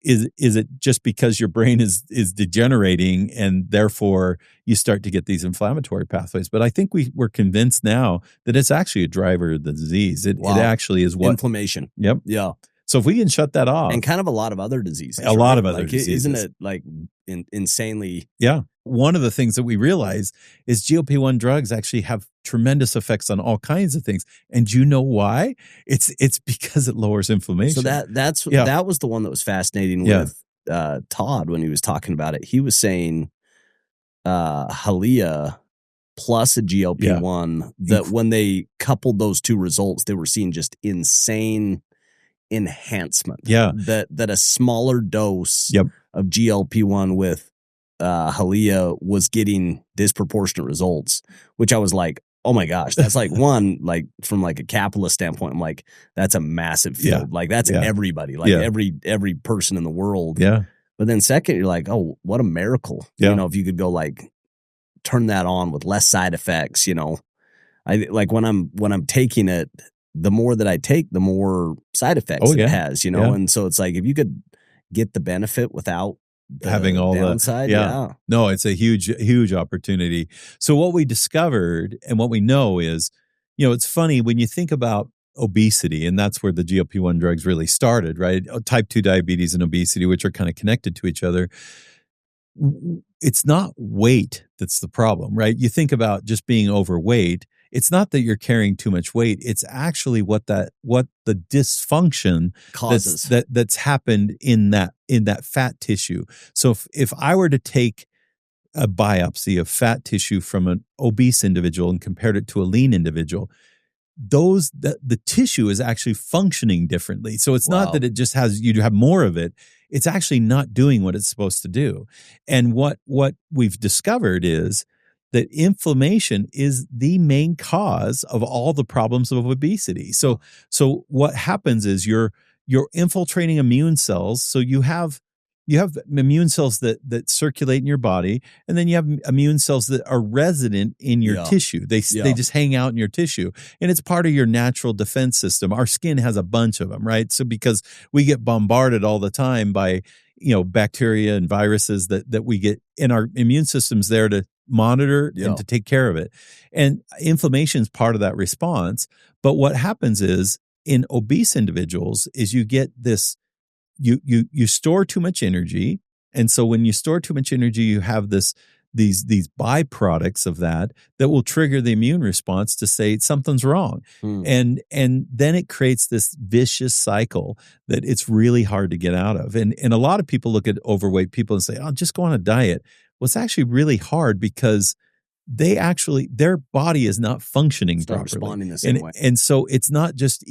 is it just because your brain is degenerating and therefore you start to get these inflammatory pathways? But I think we're convinced now that it's actually a driver of the disease. It actually is what inflammation. Yep. Yeah. So if we can shut that off, and kind of a lot of other diseases, lot of other diseases, isn't it like insanely? Yeah. One of the things that we realize is GLP-1 drugs actually have tremendous effects on all kinds of things. And do you know why? It's because it lowers inflammation. So that was the one that was fascinating with Todd when he was talking about it. He was saying Halia plus a GLP-1, that when they coupled those two results, they were seeing just insane enhancement. That a smaller dose of GLP-1 with Halia was getting disproportionate results, which I was like, oh my gosh, that's like one, like from like a capitalist standpoint, I'm like, that's a massive Yeah. field. Like that's Yeah. everybody, like Yeah. every person in the world. Yeah. But then second, you're like, oh, what a miracle. Yeah. You know, if you could go like turn that on with less side effects, you know. I like when I'm taking it, the more that I take, the more side effects Oh, it yeah. has, you know. Yeah. And so it's like if you could get the benefit without the Having all downside, yeah. No, it's a huge opportunity. So what we discovered and what we know is, you know, it's funny when you think about obesity, and that's where the GLP-1 drugs really started, right? Type 2 diabetes and obesity, which are kind of connected to each other. It's not weight that's the problem, right? You think about just being overweight. It's not that you're carrying too much weight. It's actually what the dysfunction Causes. that's happened in that fat tissue. So if I were to take a biopsy of fat tissue from an obese individual and compared it to a lean individual, the tissue is actually functioning differently. So it's not that it just has you have more of it. It's actually not doing what it's supposed to do. And what we've discovered is that inflammation is the main cause of all the problems of obesity. So what happens is you're infiltrating immune cells. So you have immune cells that circulate in your body, and then you have immune cells that are resident in your tissue. They just hang out in your tissue, and it's part of your natural defense system. Our skin has a bunch of them, right? So because we get bombarded all the time by bacteria and viruses that we get, and our immune system's there to monitor and to take care of it. And inflammation is part of that response. But what happens is in obese individuals is you get this. You store too much energy, and so when you store too much energy, you have these byproducts of that will trigger the immune response to say something's wrong, and then it creates this vicious cycle that it's really hard to get out of. And a lot of people look at overweight people and say, "Oh, just go on a diet." Well, it's actually really hard because their body is not functioning properly, responding the same way. And so it's not just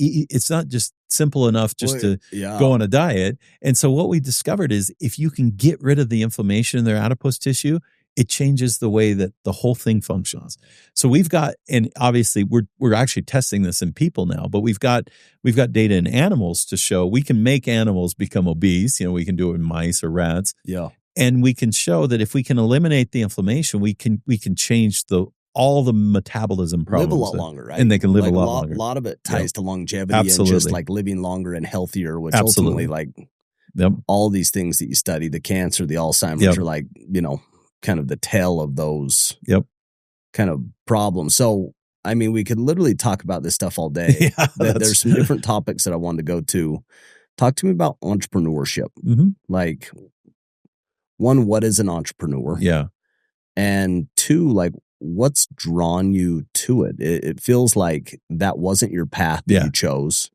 simple enough just to go on a diet. And so what we discovered is if you can get rid of the inflammation in their adipose tissue, it changes the way that the whole thing functions. So we've got, and obviously we're actually testing this in people now, but we've got data in animals to show we can make animals become obese. We can do it in mice or rats. Yeah. And we can show that if we can eliminate the inflammation, we can change all the metabolism problems. Live a lot longer, right? And they can live a lot longer. A lot of it ties to longevity and just like living longer and healthier, which ultimately all these things that you study, the cancer, the Alzheimer's are like, kind of the tail of those kind of problems. So, I mean, we could literally talk about this stuff all day. There's some different topics that I wanted to go to. Talk to me about entrepreneurship. Mm-hmm. Like, one, what is an entrepreneur? Yeah. And two, like, what's drawn you to it? It feels like that wasn't your path that you chose.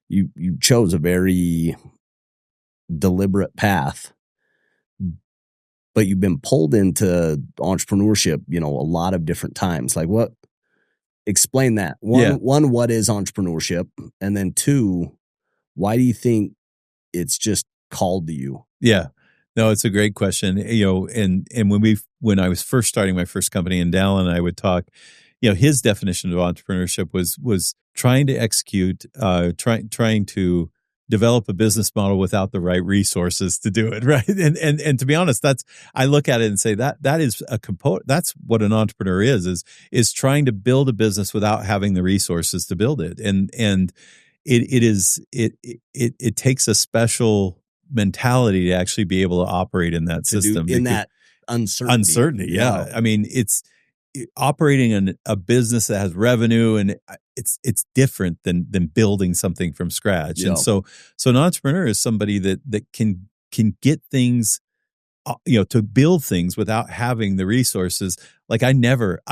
You chose a very deliberate path, but you've been pulled into entrepreneurship, a lot of different times. Like what? Explain that. One, what is entrepreneurship? And then two, why do you think it's just called to you? Yeah. No, it's a great question. And when I was first starting my first company, and Dallin and I would talk, his definition of entrepreneurship was trying to execute, trying to develop a business model without the right resources to do it, right? And to be honest, I look at it and say that is a component. That's what an entrepreneur is trying to build a business without having the resources to build it. And it takes a special mentality to actually be able to operate in that system. That uncertainty. Yeah. I mean, it's operating in a business that has revenue, and it's different than building something from scratch. And so an entrepreneur is somebody that can get things, to build things without having the resources. Like I've never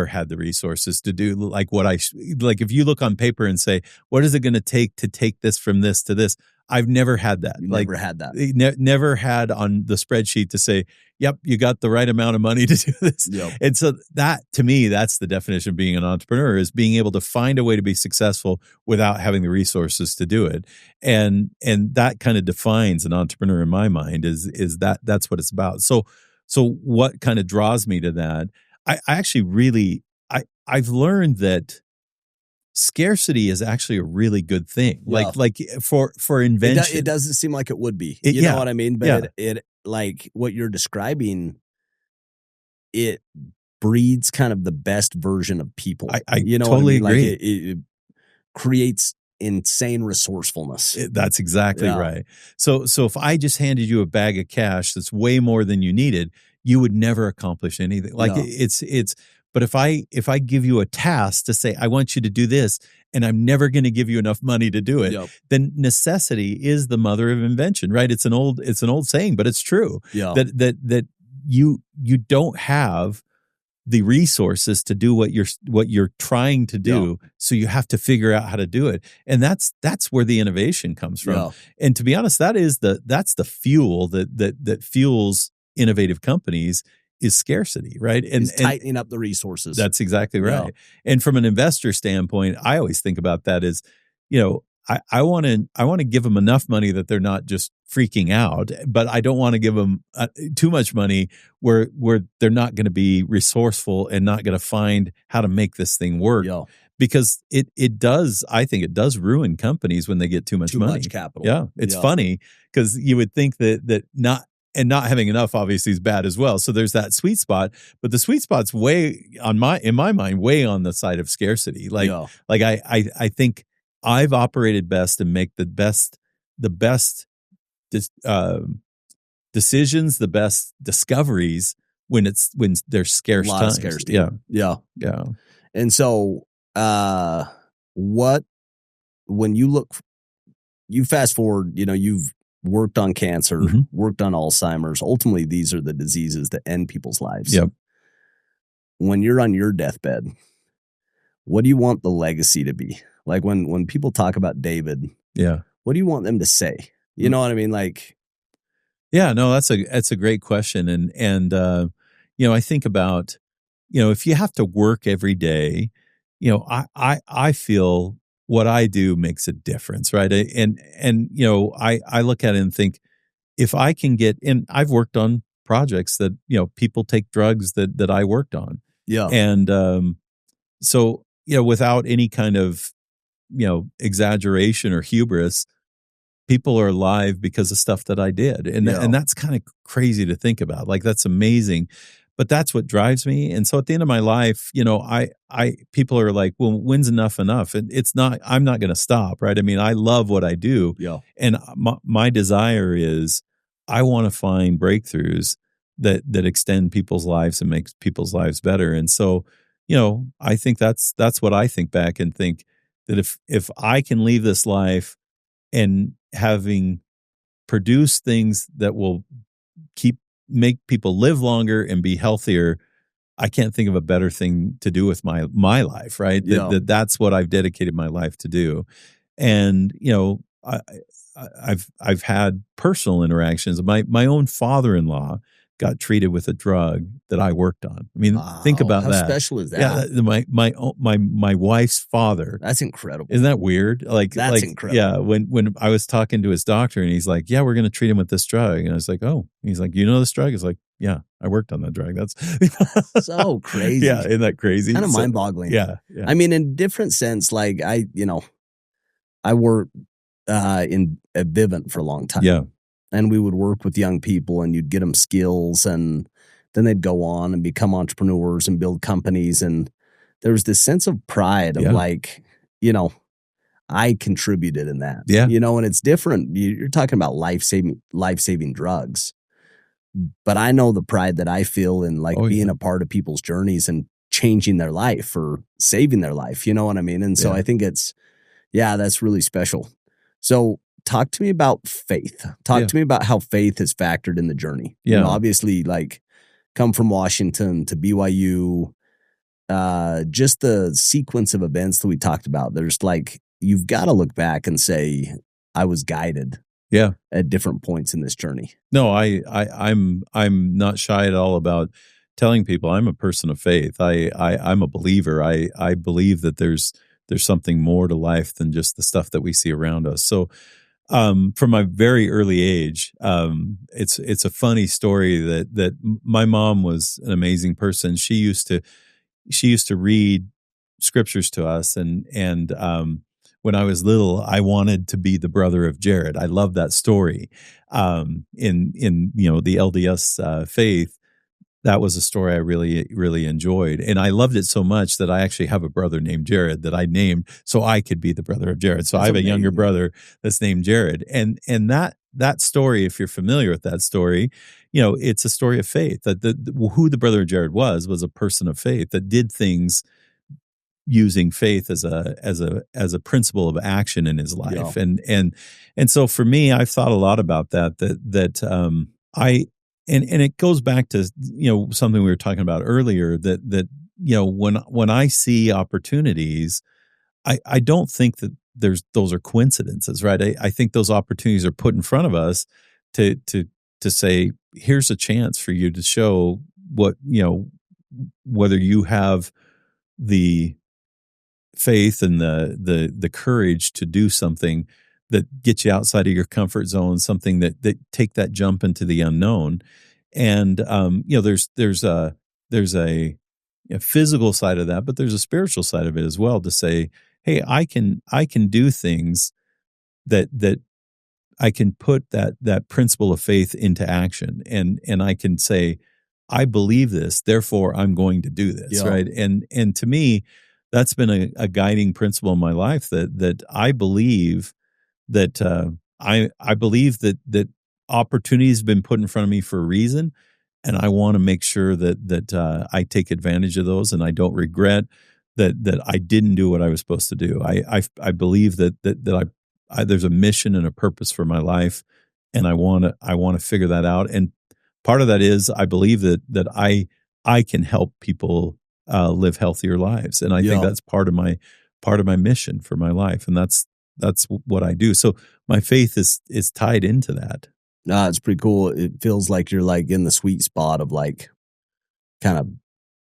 had the resources to do like if you look on paper and say, what is it going to take this from this to this? I've never had that. Never had that. Never had on the spreadsheet to say, yep, you got the right amount of money to do this. Yep. And so that, to me, that's the definition of being an entrepreneur, is being able to find a way to be successful without having the resources to do it. And that kind of defines an entrepreneur in my mind, is that's what it's about. So what kind of draws me to that? I actually really, I've learned that scarcity is actually a really good thing. Yeah. Like for invention. It doesn't seem like it would be. You know what I mean? But it like what you're describing, it breeds kind of the best version of people. I you know totally what I mean? agree. Like it creates insane resourcefulness. That's exactly right. So if I just handed you a bag of cash that's way more than you needed, you would never accomplish anything. Like it's but if I give you a task to say, I want you to do this, and I'm never going to give you enough money to do it, then necessity is the mother of invention, right? It's an old saying, but it's true. That you don't have the resources to do what you're trying to do, so you have to figure out how to do it, and that's where the innovation comes from. And to be honest, that's the fuel that fuels innovative companies is scarcity, right? And tightening up the resources. That's exactly right. And from an investor standpoint, I always think about that as, I want to give them enough money that they're not just freaking out, but I don't want to give them too much money where they're not going to be resourceful and not going to find how to make this thing work. Because I think it does ruin companies when they get too much money. Too much capital. Yeah. It's funny because you would think that not having enough obviously is bad as well. So there's that sweet spot, but the sweet spot's in my mind, way on the side of scarcity. Like I think I've operated best and make the best decisions, the best discoveries when there's scarce times. A lot of scarcity. Yeah. And so, when you fast forward, you've worked on cancer, worked on Alzheimer's. Ultimately, these are the diseases that end people's lives. When you're on your deathbed, what do you want the legacy to be? Like when people talk about David, what do you want them to say? You know what I mean? Like, that's a great question. And I think about, if you have to work every day, I feel what I do makes a difference, right? And I look at it and think, if I can get in, I've worked on projects that, people take drugs that I worked on. And so, without any kind of, exaggeration or hubris, people are alive because of stuff that I did. And that's kind of crazy to think about. Like, that's amazing. But that's what drives me. And so at the end of my life, people are like, well, when's enough? And I'm not going to stop, right? I mean, I love what I do. And my desire is I want to find breakthroughs that extend people's lives and make people's lives better. And so, I think that's what I think back and think that if I can leave this life and having produced things that will make people live longer and be healthier, I can't think of a better thing to do with my life, right? That's what I've dedicated my life to do. And, I've had personal interactions. My own father-in-law got treated with a drug that I worked on. I mean, think about that. How special is that? Yeah, my wife's father. That's incredible. Isn't that weird? That's incredible. Yeah, when I was talking to his doctor and he's like, "Yeah, we're going to treat him with this drug," and I was like, "Oh," he's like, "You know this drug?" It's like, "Yeah, I worked on that drug." That's so crazy. Yeah, isn't that crazy? Kind of mind-boggling. Yeah. I mean, in a different sense, like I worked at Vivint for a long time. Yeah. And we would work with young people and you'd get them skills and then they'd go on and become entrepreneurs and build companies. And there was this sense of pride of like, I contributed in that. And it's different. You're talking about life-saving drugs. But I know the pride that I feel in being a part of people's journeys and changing their life or saving their life. You know what I mean? And so I think that's really special. So talk to me about faith. Talk to me about how faith has factored in the journey. Obviously, come from Washington to BYU, just the sequence of events that we talked about. There's you've got to look back and say, I was guided. At different points in this journey. No, I'm not shy at all about telling people I'm a person of faith. I'm a believer. I believe that there's something more to life than just the stuff that we see around us. So from my very early age, it's a funny story that my mom was an amazing person. She used to read scriptures to us, and when I was little, I wanted to be the brother of Jared. I love that story. In the LDS faith, that was a story I really, really enjoyed. And I loved it so much that I actually have a brother named Jared that I named so I could be the brother of Jared. So That's I have a amazing. younger brother that's named Jared. And that story, if you're familiar with that story, it's a story of faith. That who the brother of Jared was a person of faith that did things using faith as a principle of action in his life. Yeah. And so for me, I've thought a lot about that I and it goes back to something we were talking about earlier, that when I see opportunities, I don't think that those are coincidences, right? I think those opportunities are put in front of us to say, here's a chance for you to show what, whether you have the faith and the courage to do something that gets you outside of your comfort zone, something that take that jump into the unknown. And there's a physical side of that, but there's a spiritual side of it as well, to say, hey, I can do things that I can put that principle of faith into action, and I can say, I believe this, therefore I'm going to do this, Yeah. right? And to me, that's been a guiding principle in my life, that I believe that I believe that opportunities have been put in front of me for a reason, and I want to make sure that I take advantage of those, and I don't regret that I didn't do what I was supposed to do. I believe that there's a mission and a purpose for my life, and I want to figure that out. And part of that is I believe that I can help people live healthier lives, and I think Yeah. that's part of my mission for my life, and that's what I do. So my faith is tied into that. Nah, it's pretty cool. It feels like you're like in the sweet spot of like kind of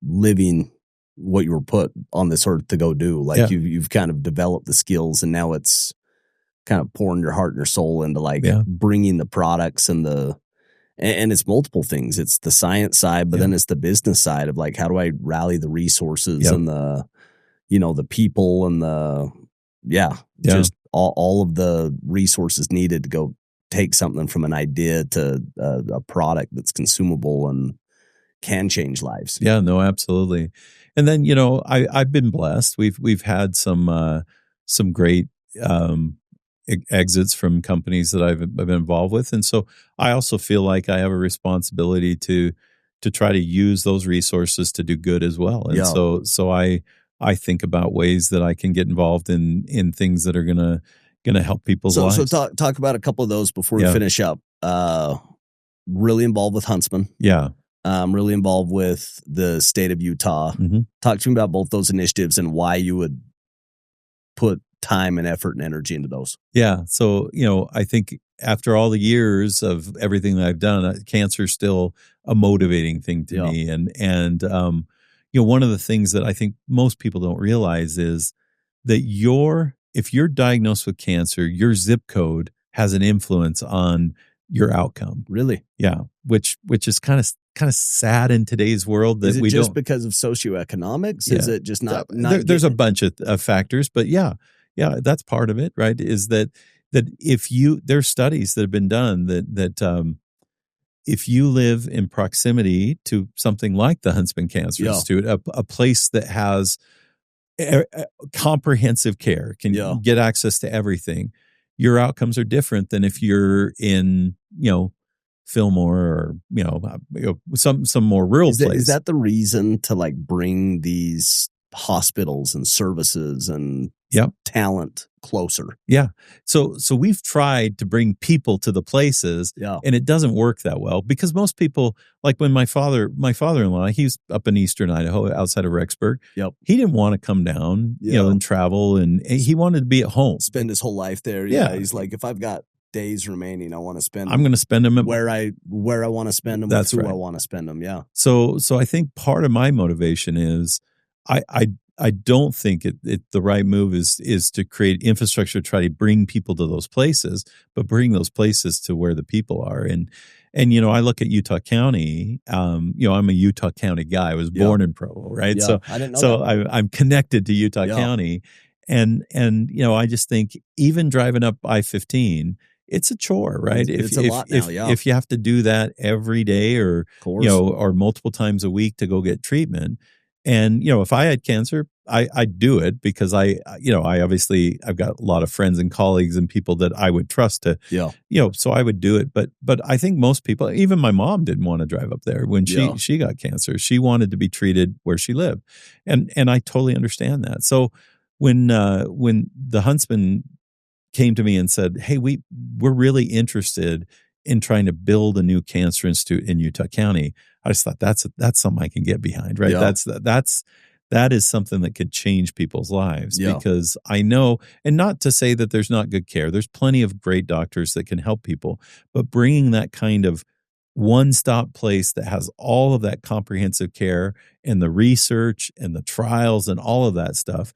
living what you were put on this earth to go do. Like Yeah. you've kind of developed the skills, and now it's kind of pouring your heart and your soul into like Yeah. bringing the products and it's multiple things. It's the science side, but then it's the business side of like, how do I rally the resources and the people and just all of the resources needed to go take something from an idea to a product that's consumable and can change lives. Yeah, no, absolutely. And then, I've been blessed. We've had some great exits from companies that I've been involved with, and so I also feel like I have a responsibility to try to use those resources to do good as well. And so I think about ways that I can get involved in things that are gonna help people's lives. So talk about a couple of those before we finish up. Really involved with Huntsman. Yeah. Really involved with the state of Utah. Mm-hmm. Talk to me about both those initiatives and why you would put time and effort and energy into those. Yeah. So, I think after all the years of everything that I've done, cancer is still a motivating thing to me. And one of the things that I think most people don't realize is that if you're diagnosed with cancer, your zip code has an influence on your outcome. Really? Yeah. Which is kind of sad in today's world that is it we just don't. because of socioeconomics? Yeah. Is it just not there's a bunch of factors, but yeah, that's part of it, right? Is that there's studies that have been done that if you live in proximity to something like the Huntsman Cancer Institute, a place that has comprehensive care, can get access to everything, your outcomes are different than if you're in, Fillmore or some more rural place. Is that the reason to like bring these hospitals and services and talent closer? Yeah. So we've tried to bring people to the places, and it doesn't work that well, because most people, like when my father-in-law, he's up in eastern Idaho outside of Rexburg. He didn't want to come down, and travel, and he wanted to be at home. Spend his whole life there. Yeah. He's like, if I've got days remaining, I'm going to spend them where I want to spend them. That's who I want to spend them. Yeah. So I think part of my motivation is I don't think the right move is to create infrastructure to try to bring people to those places, but bring those places to where the people are. And, I look at Utah County, I'm a Utah County guy. I was born in Provo, right? Yeah, So, I didn't know so that. I'm connected to Utah Yeah. County. And, I just think even driving up I-15, it's a chore, right? It's a lot now, yeah. If you have to do that every day or, Of course. or multiple times a week to go get treatment. And, if I had cancer, I'd do it because I obviously I've got a lot of friends and colleagues and people that I would trust to, so I would do it. But I think most people, even my mom didn't want to drive up there when she got cancer. She wanted to be treated where she lived. And I totally understand that. So when the Huntsman came to me and said, "Hey, we're really interested in trying to build a new cancer institute in Utah County," I just thought that's something I can get behind, right? Yeah. That is something that could change people's lives Yeah. because I know, and not to say that there's not good care. There's plenty of great doctors that can help people, but bringing that kind of one-stop place that has all of that comprehensive care and the research and the trials and all of that stuff,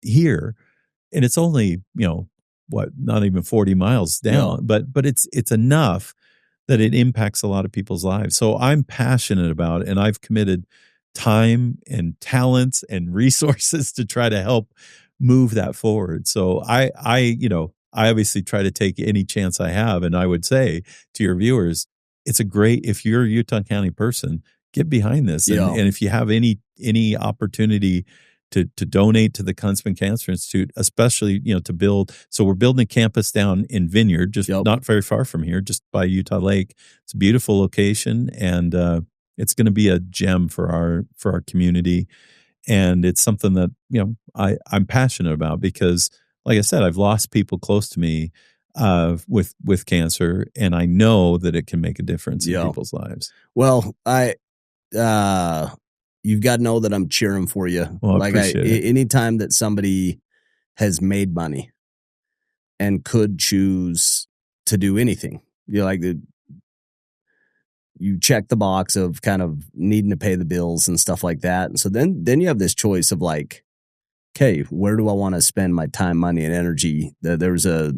here. And it's only, not even 40 miles down, but it's enough that it impacts a lot of people's lives. So I'm passionate about it, and I've committed time and talents and resources to try to help move that forward. So I obviously try to take any chance I have. And I would say to your viewers, if you're a Utah County person, get behind this. And if you have any opportunity to donate to the Huntsman Cancer Institute, especially, to build. So we're building a campus down in Vineyard, just not very far from here, just by Utah Lake. It's a beautiful location, and it's going to be a gem for our community. And it's something that, I'm passionate about because, like I said, I've lost people close to me with cancer, and I know that it can make a difference in people's lives. Well, you've got to know that I'm cheering for you. Well, I appreciate it. Anytime that somebody has made money and could choose to do anything, you check the box of kind of needing to pay the bills and stuff like that. And so then you have this choice of like, okay, where do I want to spend my time, money, and energy? There was a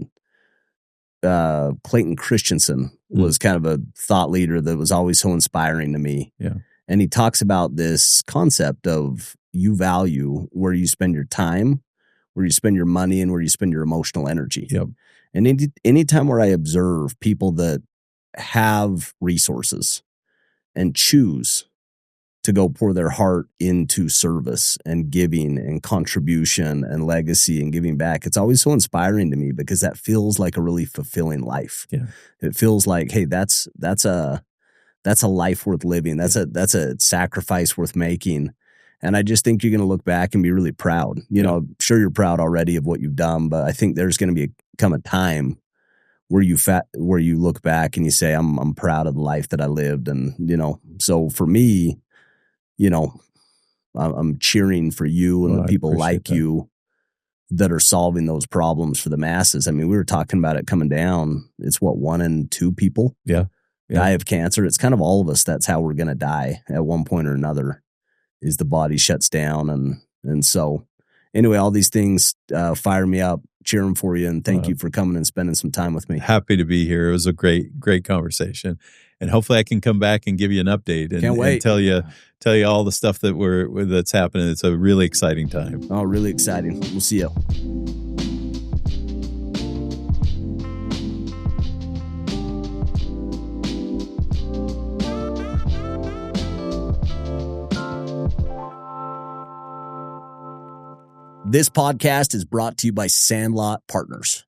Clayton Christensen was kind of a thought leader that was always so inspiring to me. Yeah. And he talks about this concept of you value where you spend your time, where you spend your money, and where you spend your emotional energy. Yep. And anytime where I observe people that have resources and choose to go pour their heart into service and giving and contribution and legacy and giving back, it's always so inspiring to me because that feels like a really fulfilling life. Yeah. It feels like, hey, that's a life worth living. That's a sacrifice worth making. And I just think you're going to look back and be really proud. I'm sure you're proud already of what you've done, but I think there's going to come a time where you look back and you say, I'm proud of the life that I lived. And, so for me, I'm cheering for you and the people like you that are solving those problems for the masses. I mean, we were talking about it coming down. It's 1 in 2 people die of cancer. It's kind of all of us. That's how we're going to die at one point or another, is the body shuts down. And so anyway, all these things fire me up, cheering for you. And thank you for coming and spending some time with me. Happy to be here. It was a great conversation. And hopefully I can come back and give you an update and tell you all the stuff that's happening. It's a really exciting time. Oh, really exciting. We'll see you. This podcast is brought to you by Sandlot Partners.